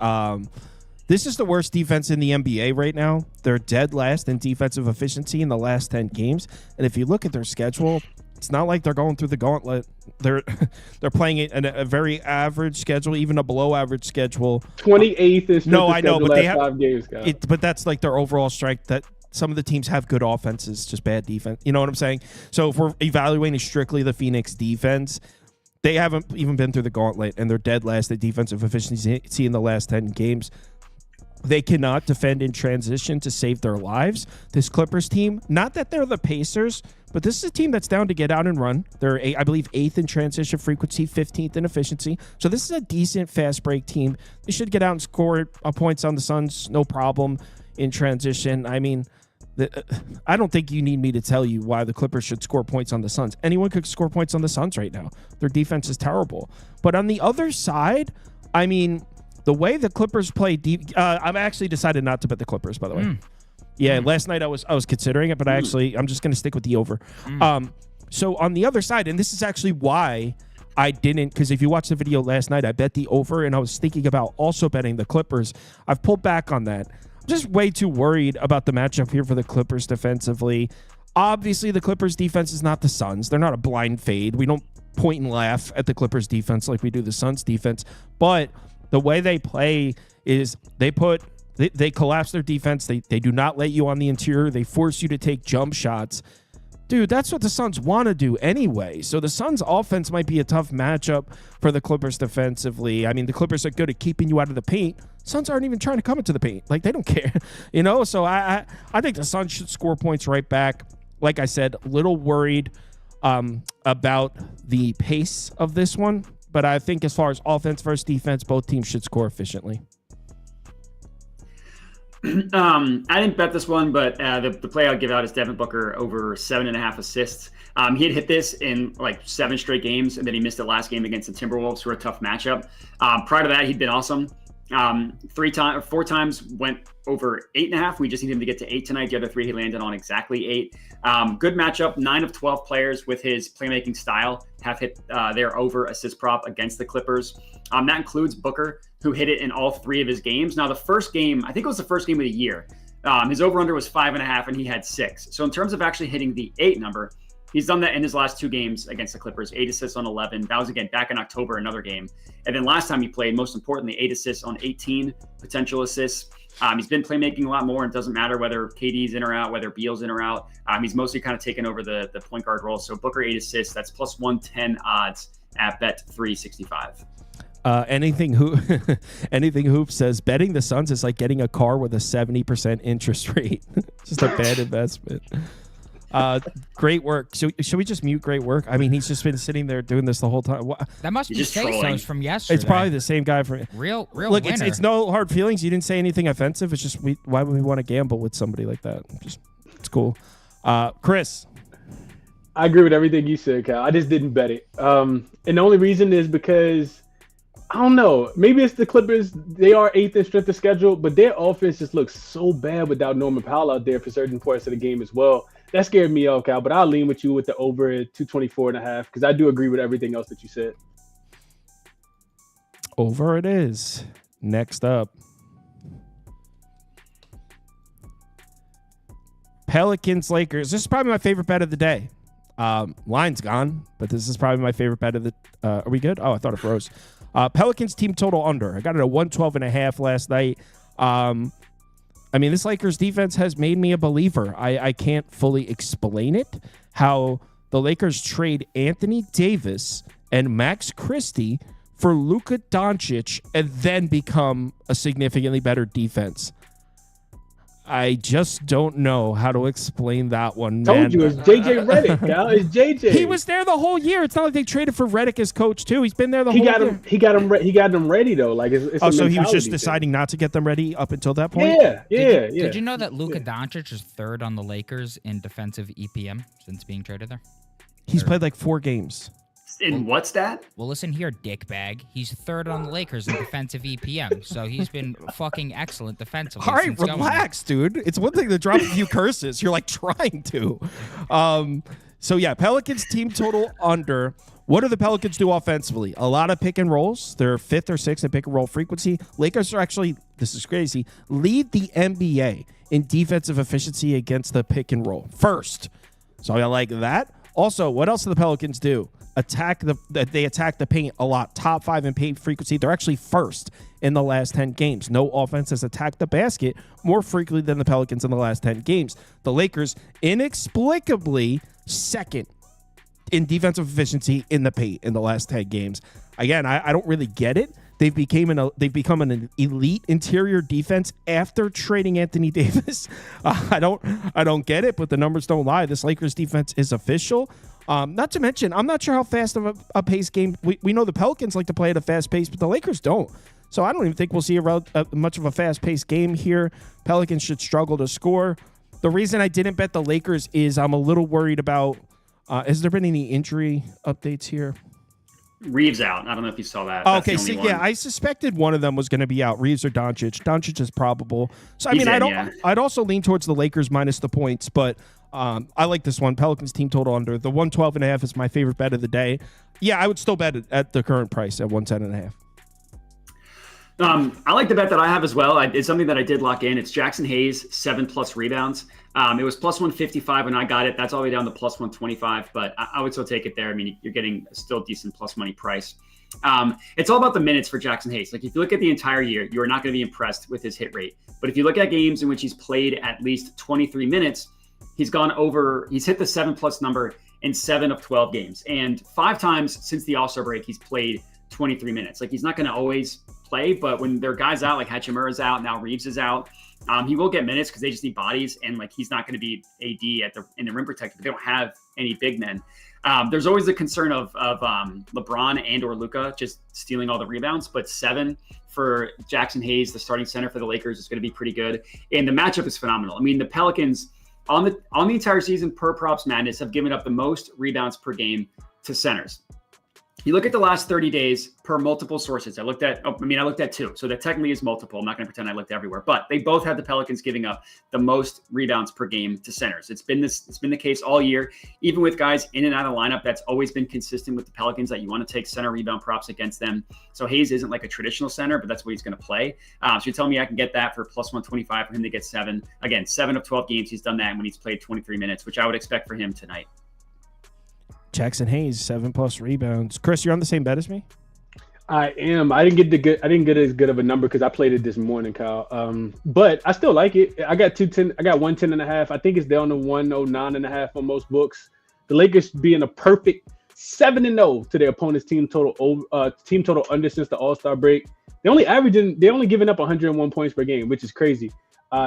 This is the worst defense in the NBA right now. They're dead last in defensive efficiency in the last 10 games. And if you look at their schedule, it's not like they're going through the gauntlet. They're playing a very average schedule, even a below average schedule. 28th is no, I know, but they have 5 games, guys. But that's like their overall strength. That some of the teams have good offenses, just bad defense. You know what I'm saying? So if we're evaluating strictly the Phoenix defense, they haven't even been through the gauntlet, and they're dead last at defensive efficiency in the last 10 games. They cannot defend in transition to save their lives. This Clippers team, not that they're the Pacers, but this is a team that's down to get out and run. They're, I believe, 8th in transition frequency, 15th in efficiency. So this is a decent fast break team. They should get out and score points on the Suns, no problem in transition. I mean, I don't think you need me to tell you why the Clippers should score points on the Suns. Anyone could score points on the Suns right now. Their defense is terrible. But on the other side, I mean, the way the Clippers play deep, I've actually decided not to bet the Clippers, by the way. Yeah, last night I was considering it, but I'm just going to stick with the over. So on the other side, and this is actually why I didn't, because if you watched the video last night, I bet the over, and I was thinking about also betting the Clippers. I've pulled back on that. I'm just way too worried about the matchup here for the Clippers defensively. Obviously, the Clippers defense is not the Suns. They're not a blind fade. We don't point and laugh at the Clippers defense like we do the Suns defense, but the way they play is they collapse their defense. They do not let you on the interior. They force you to take jump shots. Dude, that's what the Suns want to do anyway. So the Suns offense might be a tough matchup for the Clippers defensively. I mean, the Clippers are good at keeping you out of the paint. Suns aren't even trying to come into the paint. Like, they don't care, you know? So I think the Suns should score points right back. Like I said, a little worried about the pace of this one. But I think as far as offense versus defense, both teams should score efficiently. I didn't bet this one, but the play I'll give out is Devin Booker over 7.5 assists. He had hit this in like 7 straight games, and then he missed it last game against the Timberwolves, who are a tough matchup. Prior to that, he'd been awesome. 4 times went over 8.5. We just need him to get to 8 tonight. The other 3 he landed on exactly 8. Good matchup. 9 of 12 players with his playmaking style have hit their over assist prop against the Clippers. That includes Booker, who hit it in all 3 of his games. Now, the first game, I think it was the first game of the year, his over-under was 5.5, and he had 6. So in terms of actually hitting the 8 number, he's done that in his last 2 games against the Clippers, 8 assists on 11. That was, again, back in October, another game. And then last time he played, most importantly, 8 assists on 18 potential assists. He's been playmaking a lot more, and it doesn't matter whether KD's in or out, whether Beal's in or out. He's mostly kind of taken over the point guard role. So Booker 8 assists, that's plus 110 odds at bet 365. Anything Hoop says betting the Suns is like getting a car with a 70% interest rate. Just a bad investment. Great work. Should we just mute Great Work? I mean, he's just been sitting there doing this the whole time. That must be say-sos from yesterday. It's probably the same guy from real. Look, winner. it's no hard feelings. You didn't say anything offensive. It's just why would we want to gamble with somebody like that? It's cool. Chris. I agree with everything you said, Cal. I just didn't bet it. And the only reason is because I don't know. Maybe it's the Clippers. They are 8th in strength of schedule, but their offense just looks so bad without Norman Powell out there for certain parts of the game as well. That scared me off, Cal, but I'll lean with you with the over at 224.5 because I do agree with everything else that you said. Over it is. Next up. Pelicans, Lakers. This is probably my favorite bet of the day. Line's gone, but this is probably my favorite bet of the are we good? Oh, I thought it froze. Pelicans team total under. I got it at 112.5 last night. I mean, this Lakers defense has made me a believer. I can't fully explain it. How the Lakers trade Anthony Davis and Max Christie for Luka Doncic and then become a significantly better defense. I just don't know how to explain that one, man. Told you, it's JJ Redick, Cal. It's JJ. He was there the whole year. It's not like they traded for Redick as coach too. He's been there the whole year. He got them ready though. Like it's so he was just deciding not to get them ready up until that point. Yeah. Did you know that Luka Doncic is third on the Lakers in defensive EPM since being traded there? He's played like 4 games. In what stat? Well, listen here, dickbag. He's third on the Lakers in defensive EPM, so he's been fucking excellent defensively. All right, relax, dude. It's one thing to drop a few curses. You're like trying to. So yeah, Pelicans team total under. What do the Pelicans do offensively? A lot of pick and rolls. They're 5th or 6th in pick and roll frequency. Lakers are actually, this is crazy, lead the NBA in defensive efficiency against the pick and roll. First. So I like that. Also, what else do the Pelicans do? They attack the paint a lot. Top 5 in paint frequency. They're actually first in the last 10 games. No offense has attacked the basket more frequently than the Pelicans in the last 10 games. The Lakers inexplicably second in defensive efficiency in the paint in the last 10 games. Again, I don't really get it. They've become an elite interior defense after trading Anthony Davis. I don't get it, but the numbers don't lie. This Lakers defense is official. Not to mention, I'm not sure how fast of a pace game. We know the Pelicans like to play at a fast pace, but the Lakers don't. So I don't even think we'll see much of a fast-paced game here. Pelicans should struggle to score. The reason I didn't bet the Lakers is I'm a little worried about. Has there been any injury updates here? Reeves out. I don't know if you saw that. Okay, so yeah, I suspected one of them was going to be out. Reeves or Doncic. Doncic is probable. So I mean, I'd also lean towards the Lakers minus the points, but I like this one. Pelicans team total under. The 112.5 is my favorite bet of the day. Yeah, I would still bet it at the current price at 110.5. I like the bet that I have as well. It's something that I did lock in. It's Jackson Hayes, 7+ rebounds. It was plus 155 when I got it. That's all the way down to plus 125, but I would still take it there. I mean, you're getting a still decent plus money price. It's all about the minutes for Jackson Hayes. Like if you look at the entire year, you are not going to be impressed with his hit rate. But if you look at games in which he's played at least 23 minutes, he's hit the 7+ number in 7 of 12 games. And 5 times since the All-Star break, he's played 23 minutes. Like he's not going to always play, but when there are guys out, like Hachimura's out, now Reeves is out, he will get minutes because they just need bodies, and like he's not going to be AD in the rim protector. They don't have any big men. There's always the concern of LeBron and or Luka just stealing all the rebounds, but 7 for Jackson Hayes, the starting center for the Lakers, is going to be pretty good, and the matchup is phenomenal. I mean, the Pelicans on the entire season per Props Madness have given up the most rebounds per game to centers. You look at the last 30 days per multiple sources. I looked at 2. So that technically is multiple. I'm not going to pretend I looked everywhere, but they both had the Pelicans giving up the most rebounds per game to centers. It's been the case all year, even with guys in and out of lineup. That's always been consistent with the Pelicans, that you want to take center rebound props against them. So Hayes isn't like a traditional center, but that's what he's going to play. So you're telling me I can get that for plus 125 for him to get 7. Again, 7 of 12 games he's done that when he's played 23 minutes, which I would expect for him tonight. Jackson Hayes, 7+ rebounds. Chris, you're on the same bet as me? I am. I didn't get as good of a number because I played it this morning, Kyle. But I still like it. I got 210. I got 110.5. I think it's down to 109.5 on most books. The Lakers being a perfect 7-0 to their opponent's team total under since the All-Star break. They only giving up 101 points per game, which is crazy.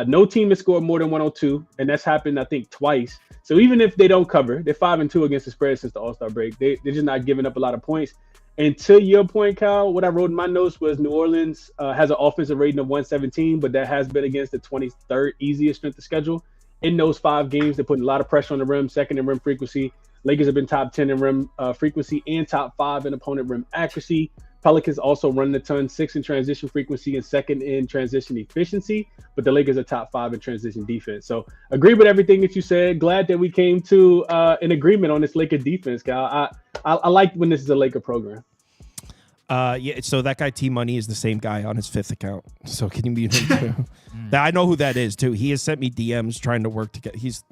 No team has scored more than 102, and that's happened, I think, twice. So even if they don't cover, they're 5-2 against the spread since the All-Star break. They're just not giving up a lot of points. And to your point, Kyle, what I wrote in my notes was New Orleans has an offensive rating of 117, but that has been against the 23rd easiest strength of schedule. In those 5 games, they're putting a lot of pressure on the rim, second in rim frequency. Lakers have been top 10 in rim frequency and top 5 in opponent rim accuracy. Pelicans also running a ton, 6 in transition frequency and 2nd in transition efficiency, but the Lakers are top 5 in transition defense. So agree with everything that you said. Glad that we came to an agreement on this Laker defense, Kyle. I like when this is a Laker program. Yeah, so that guy T-Money is the same guy on his 5th account. So can you mute him too? I know who that is too. He has sent me DMs trying to work together. He's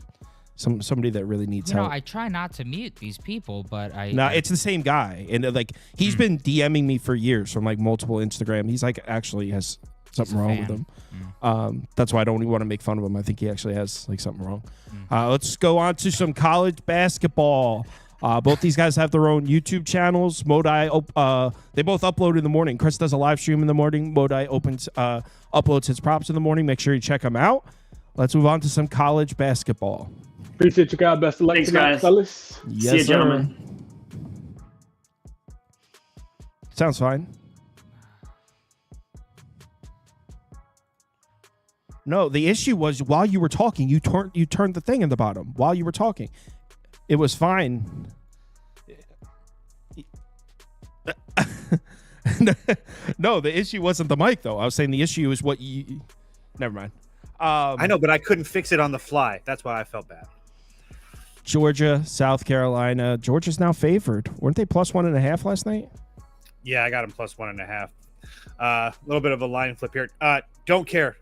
somebody that really needs help. I try not to mute these people, but it's the same guy, and like he's been DMing me for years from like multiple Instagram. He's like actually has something wrong with him. That's why I don't even want to make fun of him. I think he actually has like something wrong. Let's go on to some college basketball. Both these guys have their own YouTube channels. Modi, they both upload in the morning. Chris does a live stream in the morning. Modi uploads his props in the morning. Make sure you check him out. Let's move on to some college basketball. Appreciate you guys. Best of luck Thanks, tonight, guys. fellas. Yes, See you, sir. gentlemen. Sounds fine. No, the issue was while you were talking, you turned the thing in the bottom while you were talking. It was fine. No, the issue wasn't the mic though. I was saying the issue is what you. Never mind. I know, but I couldn't fix it on the fly. That's why I felt bad. Georgia, South Carolina. Georgia's now favored. Weren't they plus 1.5 last night? Yeah, I got him plus 1.5. A little bit of a line flip here. Don't care.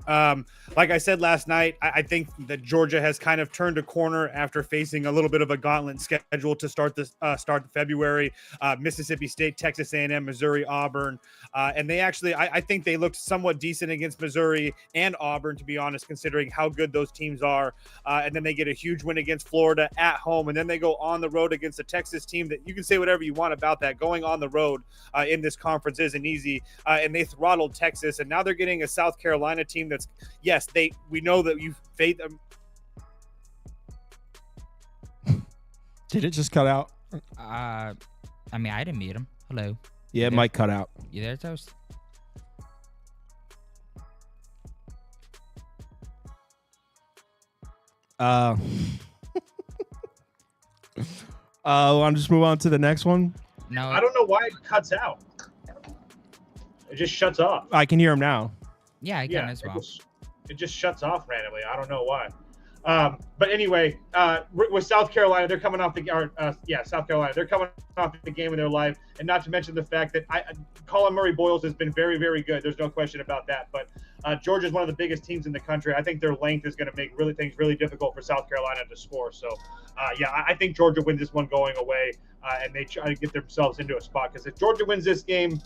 Like I said last night, I think that Georgia has kind of turned a corner after facing a little bit of a gauntlet schedule to start February. Mississippi State, Texas A&M, Missouri, Auburn, and they actually, I think they looked somewhat decent against Missouri and Auburn, to be honest, considering how good those teams are. And then they get a huge win against Florida at home, and then they go on the road against a Texas team that you can say whatever you want about that. Going on the road in this conference isn't easy, and they throttled Texas, and now they're getting a South Carolina team that's, yes, we know that you fade them. Did it just cut out? I mean, I didn't mute him. Hello. Yeah, it might cut out. You there, Toast? I'll just move on to the next one. No. I don't know why it cuts out. It just shuts off. I can hear him now. Yeah, I can as well. It just shuts off randomly. I don't know why. But anyway, with South Carolina, they're coming off South Carolina. They're coming off the game of their life, and not to mention the fact that Colin Murray-Boyles has been very, very good. There's no question about that. But Georgia's one of the biggest teams in the country. I think their length is going to make things really difficult for South Carolina to score. So, I think Georgia wins this one going away, and they try to get themselves into a spot. Because if Georgia wins this game,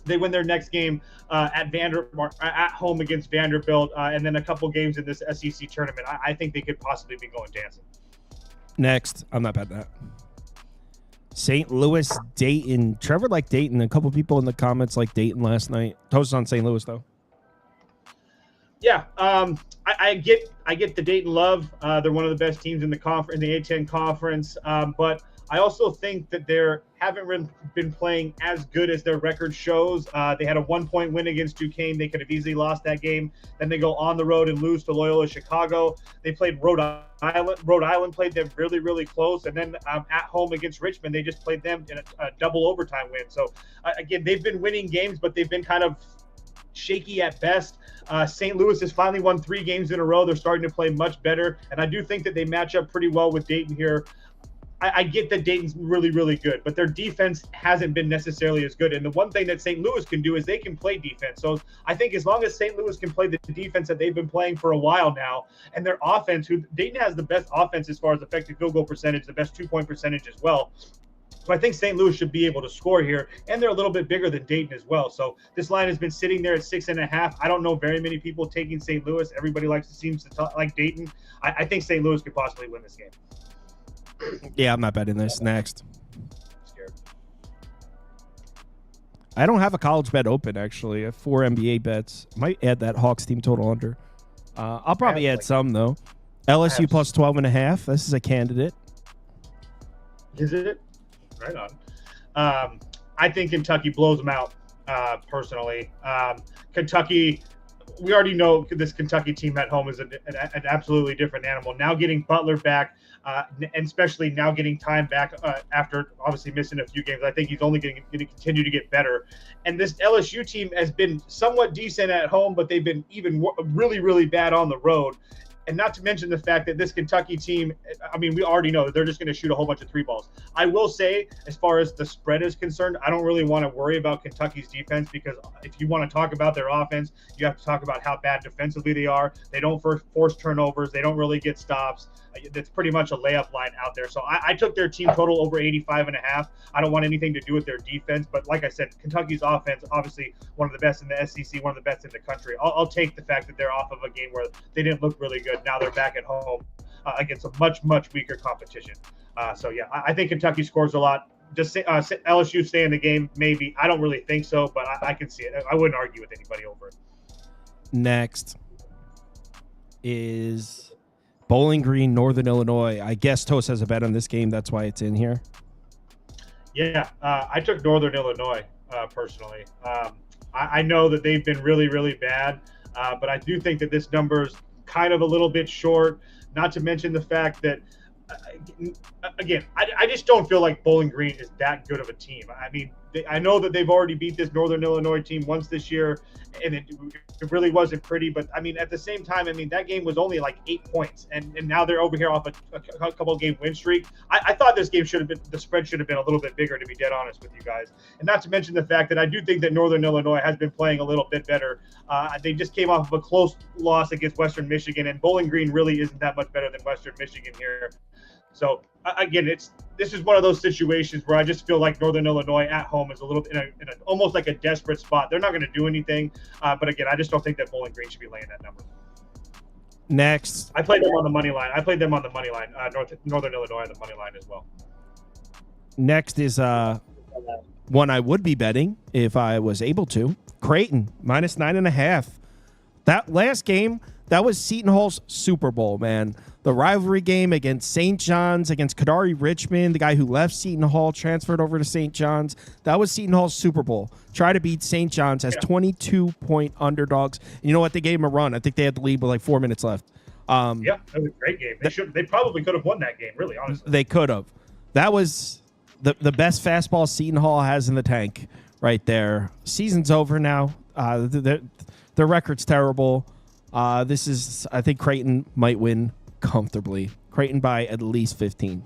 they win their next game at home against Vanderbilt, and then a couple games in this SEC tournament. I think they could possibly be going dancing. Next, I'm not bad at that. St. Louis, Dayton. Trevor liked Dayton. A couple people in the comments liked Dayton last night. Toast on St. Louis though. Yeah, I get the Dayton love. They're one of the best teams in the conference, in the A-10 conference, but I also think that they haven't been playing as good as their record shows. They had a 1-point win against Duquesne. They could have easily lost that game. Then they go on the road and lose to Loyola Chicago. They played Rhode Island. Rhode Island played them really, really close. And then at home against Richmond, they just played them in a double overtime win. So, again, they've been winning games, but they've been kind of shaky at best. St. Louis has finally won 3 games in a row. They're starting to play much better. And I do think that they match up pretty well with Dayton here. I get that Dayton's really, really good, but their defense hasn't been necessarily as good. And the one thing that St. Louis can do is they can play defense. So I think as long as St. Louis can play the defense that they've been playing for a while now, and their offense, Dayton has the best offense as far as effective field goal percentage, the best 2-point percentage as well. So I think St. Louis should be able to score here, and they're a little bit bigger than Dayton as well. So this line has been sitting there at 6.5. I don't know very many people taking St. Louis. Everybody seems to like Dayton. I think St. Louis could possibly win this game. Yeah, I'm not betting this. Next. I don't have a college bet open, actually. I have 4 NBA bets. Might add that Hawks team total under. I'll probably add some, though. LSU plus 12.5. This is a candidate. Is it? Right on. I think Kentucky blows them out, personally. Kentucky, we already know this Kentucky team at home is an absolutely different animal. Now getting Butler back, and especially now getting time back after obviously missing a few games, I think he's only going to continue to get better. And this LSU team has been somewhat decent at home, but they've been even really, really bad on the road. And not to mention the fact that this Kentucky team, I mean, we already know that they're just going to shoot a whole bunch of 3 balls. I will say, as far as the spread is concerned, I don't really want to worry about Kentucky's defense, because if you want to talk about their offense, you have to talk about how bad defensively they are. They don't force turnovers. They don't really get stops. That's pretty much a layup line out there. So I took their team total over 85.5. I don't want anything to do with their defense. But like I said, Kentucky's offense, obviously one of the best in the SEC, one of the best in the country. I'll take the fact that they're off of a game where they didn't look really good. Now they're back at home against a much, much weaker competition. So, yeah, I think Kentucky scores a lot. Does LSU stay in the game? Maybe. I don't really think so, but I can see it. I wouldn't argue with anybody over it. Next. is Bowling Green, Northern Illinois. I guess Toast has a bet on this game. That's why it's in here. Yeah, I took Northern Illinois personally. I know that they've been really, really bad, but I do think that this number is kind of a little bit short, not to mention the fact that, again, I just don't feel like Bowling Green is that good of a team. I mean, I know that they've already beat this Northern Illinois team once this year, and it really wasn't pretty. But, I mean, at the same time, I mean, that game was only like 8 points, and now they're over here off a couple-game win streak. I thought this game the spread should have been a little bit bigger, to be dead honest with you guys. And not to mention the fact that I do think that Northern Illinois has been playing a little bit better. They just came off of a close loss against Western Michigan, and Bowling Green really isn't that much better than Western Michigan here. So again, this is one of those situations where I just feel like Northern Illinois at home is a little bit in a almost like a desperate spot. They're not going to do anything, but again, I just don't think that Bowling Green should be laying that number. Next, I played them on the money line. Northern Illinois on the money line as well. Next is one I would be betting if I was able to. Creighton minus 9.5. That last game, that was Seton Hall's Super Bowl, man. The rivalry game against St. John's, against Kadari Richmond, the guy who left Seton Hall, transferred over to St. John's. That was Seton Hall's Super Bowl. Try to beat St. John's as 22-point underdogs. And you know what? They gave him a run. I think they had the lead with like 4 minutes left. Yeah, that was a great game. They probably could have won that game, really, honestly. They could have. That was the best fastball Seton Hall has in the tank right there. Season's over now. Their record's terrible. I think Creighton might win comfortably. Creighton by at least 15.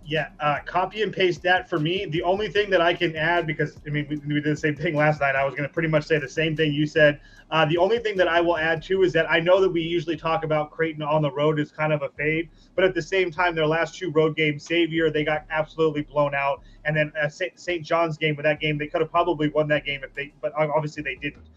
Yeah, copy and paste that for me. The only thing that I can add, because I mean we did the same thing last night. I was going to pretty much say the same thing you said. The only thing that I will add too is that I know that we usually talk about Creighton on the road as kind of a fade, but at the same time, their last 2 road games, Xavier, they got absolutely blown out, and then St. John's game, with that game, they could have probably won that game but obviously they didn't.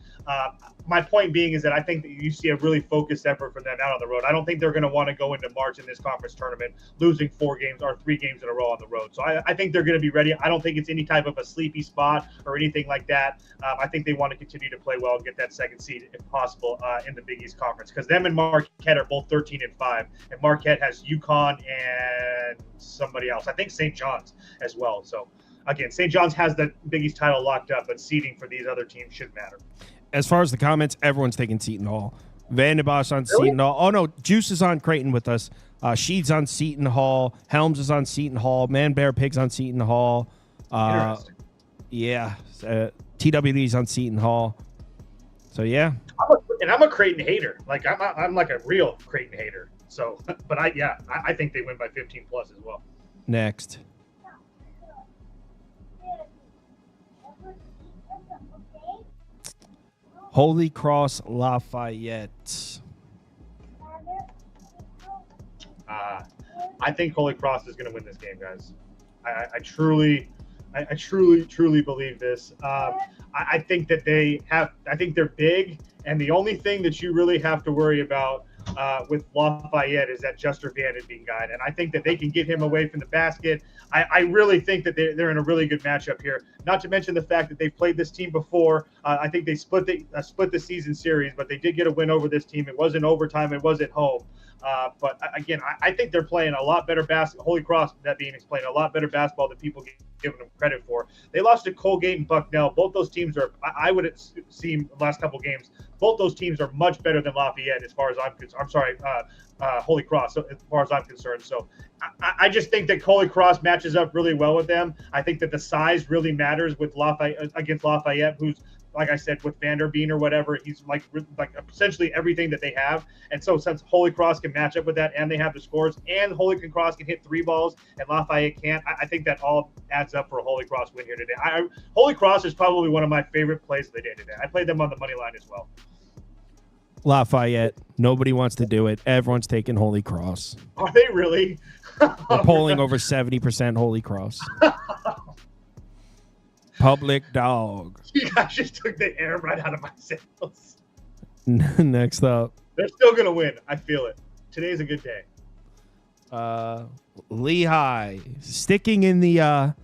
My point being is that I think that you see a really focused effort from them out on the road. I don't think they're going to want to go into March in this conference tournament losing 4 games or 3 games in a row on the road. So I think they're going to be ready. I don't think it's any type of a sleepy spot or anything like that. I think they want to continue to play well and get that second seed if possible in the Big East Conference, because them and Marquette are both 13-5, and Marquette has UConn and somebody else. I think St. John's as well. So again, St. John's has the Big East title locked up, but seeding for these other teams shouldn't matter. As far as the comments, everyone's taking Seton Hall. Vandenbosch on Seton Hall. Oh, no, Juice is on Creighton with us. Sheed's on Seton Hall. Helms is on Seton Hall. Man Bear Pig's on Seton Hall. Yeah. TWD's on Seton Hall. So, yeah. I'm a Creighton hater. Like, I'm like a real Creighton hater. So, but I think they win by 15 plus as well. Next. Holy Cross Lafayette. I think Holy Cross is going to win this game, guys. I truly believe this. I think that I think they're big, and the only thing that you really have to worry about with Lafayette is that Juster Vandenbeek guy, and I think that they can get him away from the basket. I really think that they're in a really good matchup here. Not to mention the fact that they've played this team before. I think they split the season series, but they did get a win over this team. It wasn't overtime. It was at home. But again, I think they're playing a lot better basketball. Holy Cross, that being explained, a lot better basketball than people giving them credit for. They lost to Colgate and Bucknell. Both those teams are, I would seem the last couple games, both those teams are much better than Lafayette as far as I'm concerned. I'm sorry, Holy Cross, as far as I'm concerned. So I just think that Holy Cross matches up really well with them. I think that the size really matters with Lafayette against Lafayette, who's, like I said, with Vanderbeek or whatever, he's like essentially everything that they have. And so since Holy Cross can match up with that, and they have the scores, and Holy Cross can hit 3 balls and Lafayette can't, I think that all adds up for a Holy Cross win here today. Holy Cross is probably one of my favorite plays of the day today. I played them on the money line as well. Lafayette. Nobody wants to do it. Everyone's taking Holy Cross. Are they really? We're polling over 70% Holy Cross. Public dog. You guys just took the air right out of my sails. Next up. They're still going to win. I feel it. Today's a good day. Lehigh. Sticking in the, what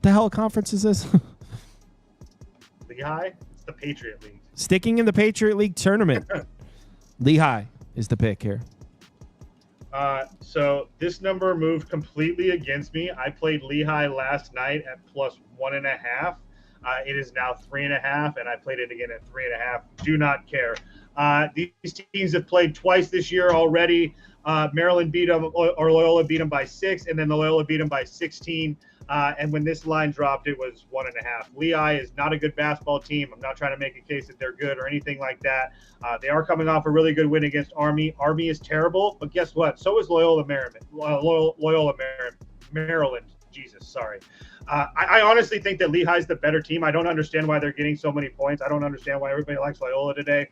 the hell conference is this? Lehigh? It's the Patriot League. Sticking in the Patriot League tournament. Lehigh is the pick here. So this number moved completely against me. I played Lehigh last night at +1.5. It is now 3.5, and I played it again at 3.5. Do not care. These teams have played twice this year already. Maryland beat them, or Loyola beat them by 6, and then Loyola beat them by 16. And when this line dropped, it was 1.5. Lehigh is not a good basketball team. I'm not trying to make a case that they're good or anything like that. They are coming off a really good win against Army. Army is terrible, but guess what? So is Loyola Maryland. Jesus, sorry. I honestly think that Lehigh's the better team. I don't understand why they're getting so many points. I don't understand why everybody likes Loyola today.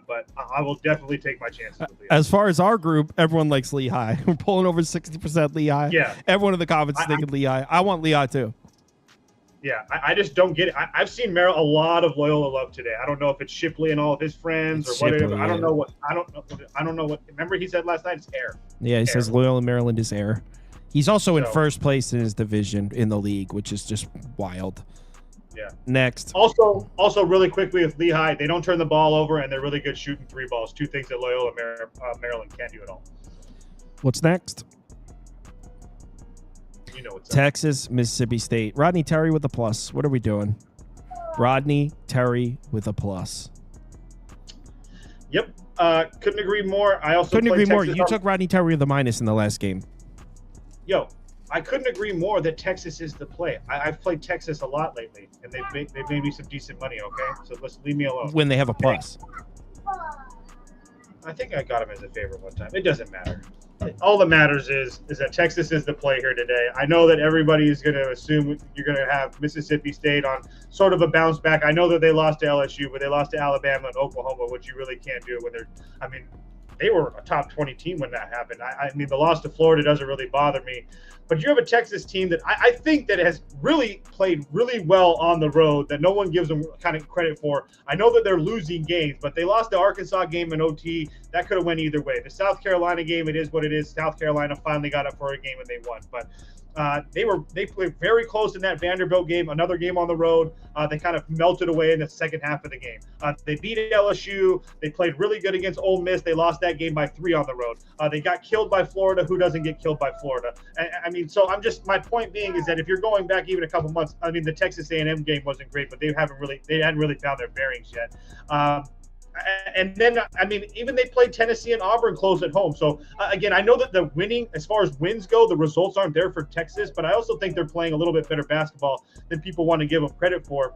But I will definitely take my chances with Lehigh. As far as our group, everyone likes Lehigh. We're pulling over 60% Lehigh. Yeah. Everyone in the comments is thinking Lehigh. I want Lehigh too. Yeah, I just don't get it. I've seen a lot of Loyola love today. I don't know if it's Shipley and all of his friends or whatever. Shipley, I don't know what. Remember he said last night it's air. Yeah, he says Loyola Maryland is air. He's also in So- first place in his division in the league, which is just wild. Yeah. Next. Also, really quickly with Lehigh, they don't turn the ball over and they're really good shooting 3 balls. 2 things that Loyola Maryland can't do at all. What's next? You know what's up. Texas, Mississippi State. Rodney Terry with a plus. What are we doing? Rodney Terry with a plus. Yep. Couldn't agree more. I also Couldn't played agree more. Texas You took Rodney Terry with a minus in the last game. Yo, I couldn't agree more that Texas is the play. I've played Texas a lot lately, and they've made me some decent money. Okay, so let's leave me alone. When they have a plus. I think I got him as a favorite one time. It doesn't matter. All that matters is that Texas is the play here today. I know that everybody is going to assume you're going to have Mississippi State on sort of a bounce back. I know that they lost to LSU, but they lost to Alabama and Oklahoma, which you really can't do when they're. I mean, they were a top 20 team when that happened. I mean, the loss to Florida doesn't really bother me. But you have a Texas team that I think that has really played really well on the road that no one gives them kind of credit for. I know that they're losing games, but they lost the Arkansas game in OT. That could have went either way. The South Carolina game, it is what it is. South Carolina finally got up for a game and they won. But they played very close in that Vanderbilt game, another game on the road. They kind of melted away in the second half of the game. They beat LSU. They played really good against Ole Miss. They lost that game by 3 on the road. They got killed by Florida. Who doesn't get killed by Florida? I mean, so my point being is that if you're going back even a couple months, I mean, the Texas A&M game wasn't great, but they hadn't really found their bearings yet. And then, I mean, even they played Tennessee and Auburn close at home. So, again, I know that the winning, as far as wins go, the results aren't there for Texas, but I also think they're playing a little bit better basketball than people want to give them credit for.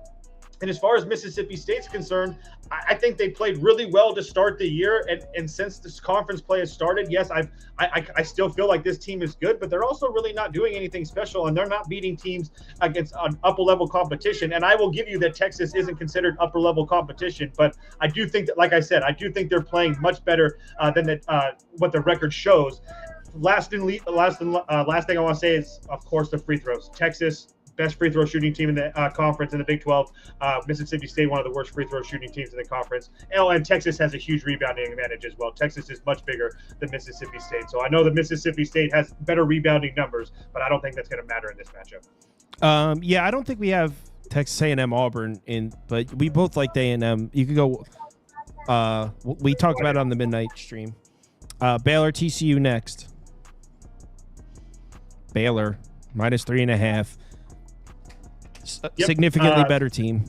And as far as Mississippi State's concerned, I think they played really well to start the year. And since this conference play has started, yes, I still feel like this team is good, but they're also really not doing anything special, and they're not beating teams against an upper-level competition. And I will give you that Texas isn't considered upper-level competition, but I do think that, like I said, I do think they're playing much better than what the record shows. Last thing I want to say is, of course, the free throws. Texas, best free throw shooting team in the conference in the Big 12. Mississippi State, one of the worst free throw shooting teams in the conference. And Texas has a huge rebounding advantage as well. Texas is much bigger than Mississippi State. So I know that Mississippi State has better rebounding numbers, but I don't think that's going to matter in this matchup. Yeah, I don't think we have Texas A&M Auburn in, but we both like the A&M. You could go. We talked about it on the midnight stream. Baylor TCU next. Baylor minus 3.5. Yep. Significantly better team.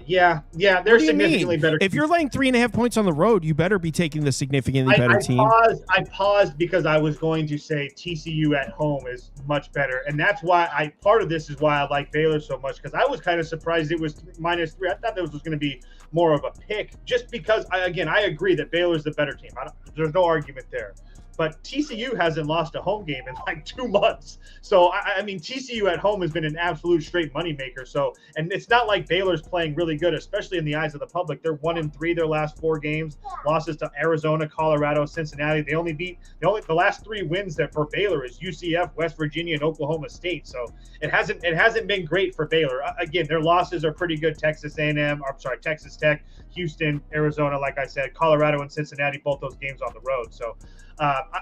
Yeah, they're significantly better. If you're laying 3.5 points on the road, you better be taking the significantly better team. I paused because I was going to say TCU at home is much better, and that's why part of this is why I like Baylor so much, because I was kind of surprised it was -3. I thought that was going to be more of a pick, just because I agree that Baylor's the better team. There's no argument there. But TCU hasn't lost a home game in like 2 months. So, I mean, TCU at home has been an absolute straight moneymaker. So, and it's not like Baylor's playing really good, especially in the eyes of the public. They're 1-3 their last 4 games, losses to Arizona, Colorado, Cincinnati. The last 3 wins that for Baylor is UCF, West Virginia, and Oklahoma State. So it hasn't been great for Baylor. Again, their losses are pretty good. Texas Tech, Houston, Arizona, like I said, Colorado and Cincinnati, both those games on the road. So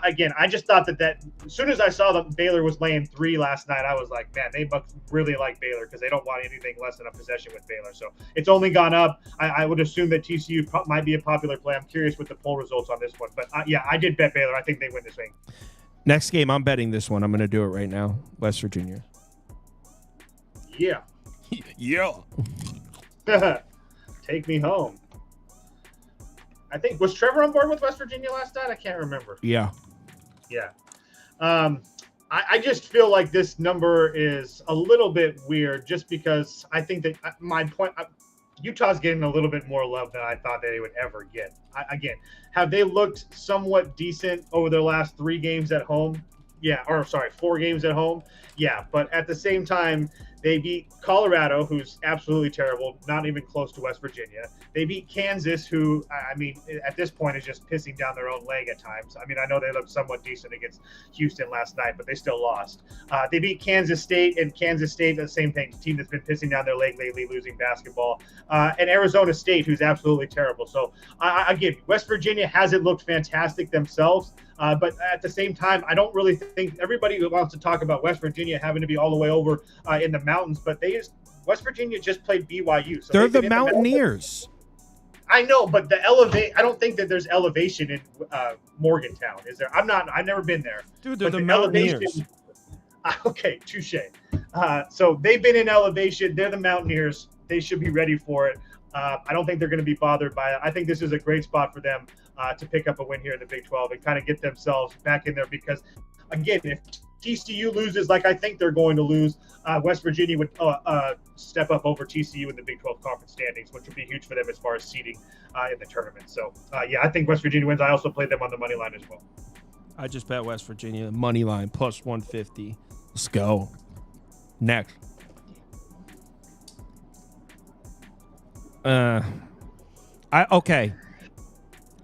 Again, I just thought that as soon as I saw that Baylor was laying 3 last night, I was like, man, they must really like Baylor because they don't want anything less than a possession with Baylor. So it's only gone up. I would assume that TCU might be a popular play. I'm curious with the poll results on this one. But, yeah, I did bet Baylor. I think they win this game. Next game, I'm betting this one. I'm going to do it right now. West Virginia. Yeah. Yeah. Take me home. I think, was Trevor on board with West Virginia last night? I can't remember. Yeah. Yeah. I just feel like this number is a little bit weird just because I think that my point, Utah's getting a little bit more love than I thought they would ever get. Again, have they looked somewhat decent over their last 3 games at home? Yeah. Or sorry, 4 games at home. Yeah. But at the same time, they beat Colorado, who's absolutely terrible, not even close to West Virginia. They beat Kansas, who, I mean, at this point is just pissing down their own leg at times. I mean, I know they looked somewhat decent against Houston last night, but they still lost. They beat Kansas State, and Kansas State, the same thing, team that's been pissing down their leg lately, losing basketball. And Arizona State, who's absolutely terrible. So, again, West Virginia hasn't looked fantastic themselves. But at the same time, I don't really think everybody wants to talk about West Virginia having to be all the way over in the mountains, but West Virginia just played BYU. So they're the Mountaineers. I know, but I don't think that there's elevation in Morgantown, is there? I've never been there. Dude, they're the Mountaineers. Okay, touche. So they've been in elevation. They're the Mountaineers. They should be ready for it. I don't think they're going to be bothered by it. I think this is a great spot for them to pick up a win here in the Big 12 and kind of get themselves back in there because, again, if TCU loses like I think they're going to lose, West Virginia would step up over TCU in the Big 12 conference standings, which would be huge for them as far as seeding in the tournament. So, yeah, I think West Virginia wins. I also played them on the money line as well. I just bet West Virginia money line plus 150. Let's go. Next. Okay.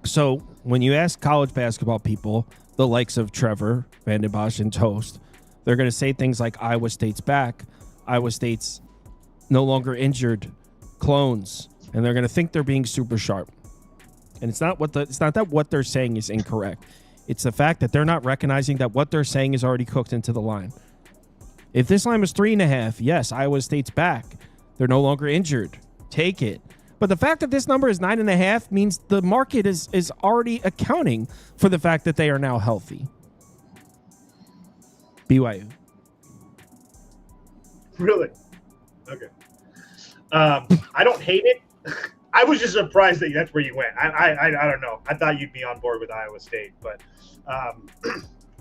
So when you ask college basketball people, the likes of Trevor, Van den Bosch, and Toast, they're going to say things like Iowa State's back, Iowa State's no longer injured, clones, and they're going to think they're being super sharp. And it's not that what they're saying is incorrect. It's the fact that they're not recognizing that what they're saying is already cooked into the line. If this line was 3.5, yes, Iowa State's back. They're no longer injured. Take it. But the fact that this number is 9.5 means the market is already accounting for the fact that they are now healthy. BYU. Really? Okay. I don't hate it. I was just surprised that that's where you went. I don't know. I thought you'd be on board with Iowa State, but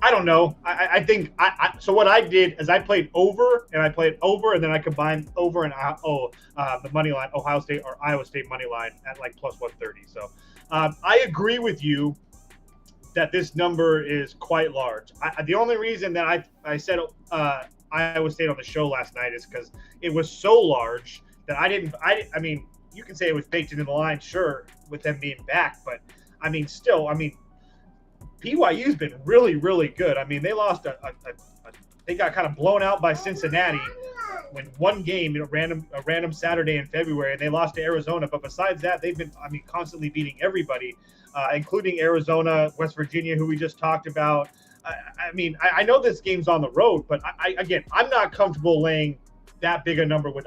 I don't know. I think so what I did is I played over, and then I combined over and the money line, Ohio State or Iowa State money line at like plus 130. So I agree with you that this number is quite large. The only reason that I said Iowa State on the show last night is because it was so large that I mean, you can say it was baked into the line, sure, with them being back, but I mean, still, BYU's been really, really good. I mean, they lost they got kind of blown out by Cincinnati when one game, a random Saturday in February, and they lost to Arizona. But besides that, they've been, constantly beating everybody, including Arizona, West Virginia, who we just talked about. I know this game's on the road, but I'm not comfortable laying that big a number with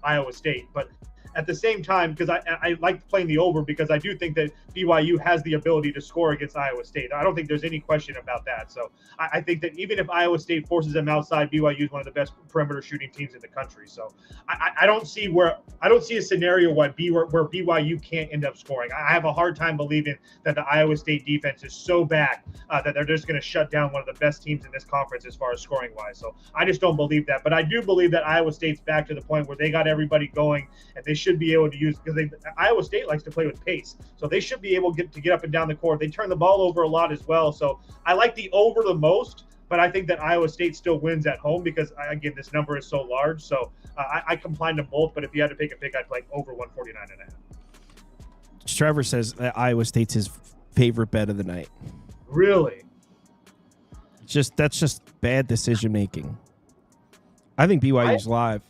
Iowa State. But at the same time, because I like playing the over because I do think that BYU has the ability to score against Iowa State. I don't think there's any question about that. So I think that even if Iowa State forces them outside, BYU is one of the best perimeter shooting teams in the country. So I don't see a scenario where BYU can't end up scoring. I have a hard time believing that the Iowa State defense is so bad that they're just going to shut down one of the best teams in this conference as far as scoring wise. So I just don't believe that. But I do believe that Iowa State's back to the point where they got everybody going, and they should be able to use, because Iowa State likes to play with pace, so they should be able to get up and down the court. They turn the ball over a lot as well, so I like the over the most, but I think that Iowa State still wins at home because, again, this number is so large. So I combined them both, but if you had to pick a pick, I'd play over 149.5. Trevor says that Iowa State's his favorite bet of the night. Really? That's just bad decision making. I think BYU's live.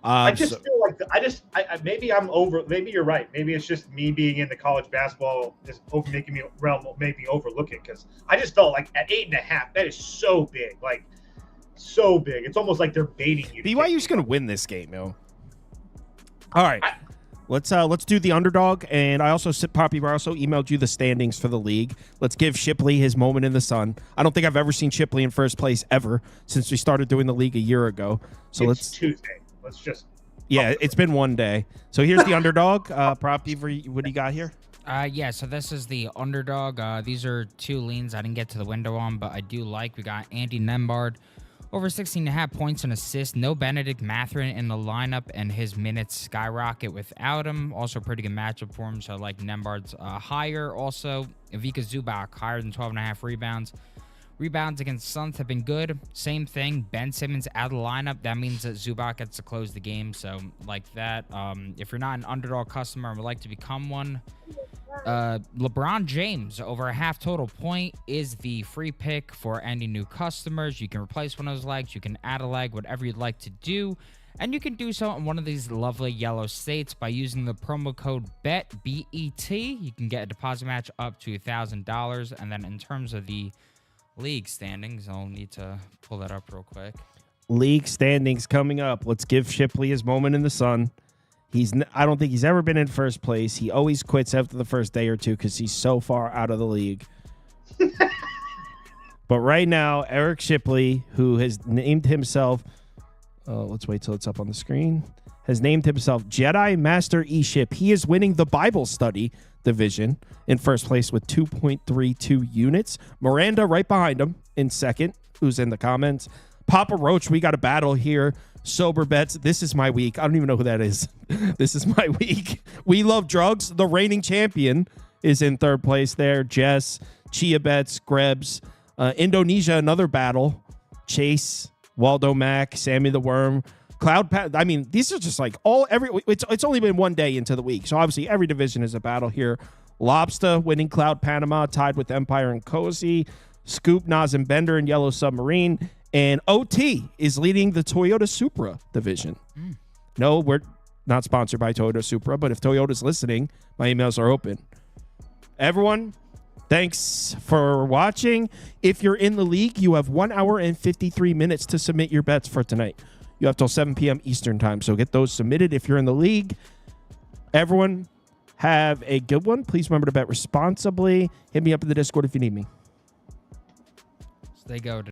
I just feel like maybe I'm over. Maybe you're right. Maybe it's just me being in the college basketball just making me overlook it, because I just felt like at 8.5, that is so big, like so big. It's almost like they're baiting you. BYU's going to win this game, yo. All right. Let's do the underdog, and I also emailed you the standings for the league. Let's give Shipley his moment in the sun. I don't think I've ever seen Shipley in first place ever since we started doing the league a year ago. So it's Tuesday. Let's just it's been one day. So here's the underdog. Proppy, what do you got here? Yeah, so this is the underdog. These are two leans I didn't get to the window on, but I do like. We got Andy Nembhard. Over 16.5 points and assists. No Benedict Mathurin in the lineup, and his minutes skyrocket without him. Also, pretty good matchup for him, so I like Nembhard's higher. Also, Ivica Zubac, higher than 12.5 rebounds. Rebounds against Suns have been good. Same thing. Ben Simmons out of the lineup. That means that Zubac gets to close the game, so like that. If you're not an underdog customer and would like to become one, LeBron James over a half total point is the free pick for any new customers. You can replace one of those legs, you can add a leg, whatever you'd like to do, and you can do so in one of these lovely yellow states by using the promo code BET. You can get a deposit match up to $1,000. And then in terms of the league standings, I'll need to pull that up real quick. League standings coming up. Let's give Shipley his moment in the sun. I don't think he's ever been in first place. He always quits after the first day or two because he's so far out of the league. But right now, Eric Shipley, who has named himself, let's wait till it's up on the screen, has named himself Jedi Master E-Ship. He is winning the Bible study division in first place with 2.32 units. Miranda right behind him in second, who's in the comments. Papa Roach, we got a battle here. Sober Bets, this is my week. I don't even know who that is. This is my week. We Love Drugs, the reigning champion, is in third place there. Jess, Chia Bets, Grebs. Indonesia, another battle. Chase, Waldo Mack, Sammy the Worm. I mean, these are just like it's only been one day into the week. So obviously every division is a battle here. Lobster winning Cloud Panama, tied with Empire and Cozy. Scoop, Nas and Bender and Yellow Submarine. And OT is leading the Toyota Supra division. No, we're not sponsored by Toyota Supra, but if Toyota's listening, my emails are open. Everyone, thanks for watching. If you're in the league, you have 1 hour and 53 minutes to submit your bets for tonight. You have till 7 p.m. Eastern time, so get those submitted if you're in the league. Everyone, have a good one. Please remember to bet responsibly. Hit me up in the Discord if you need me. So they go to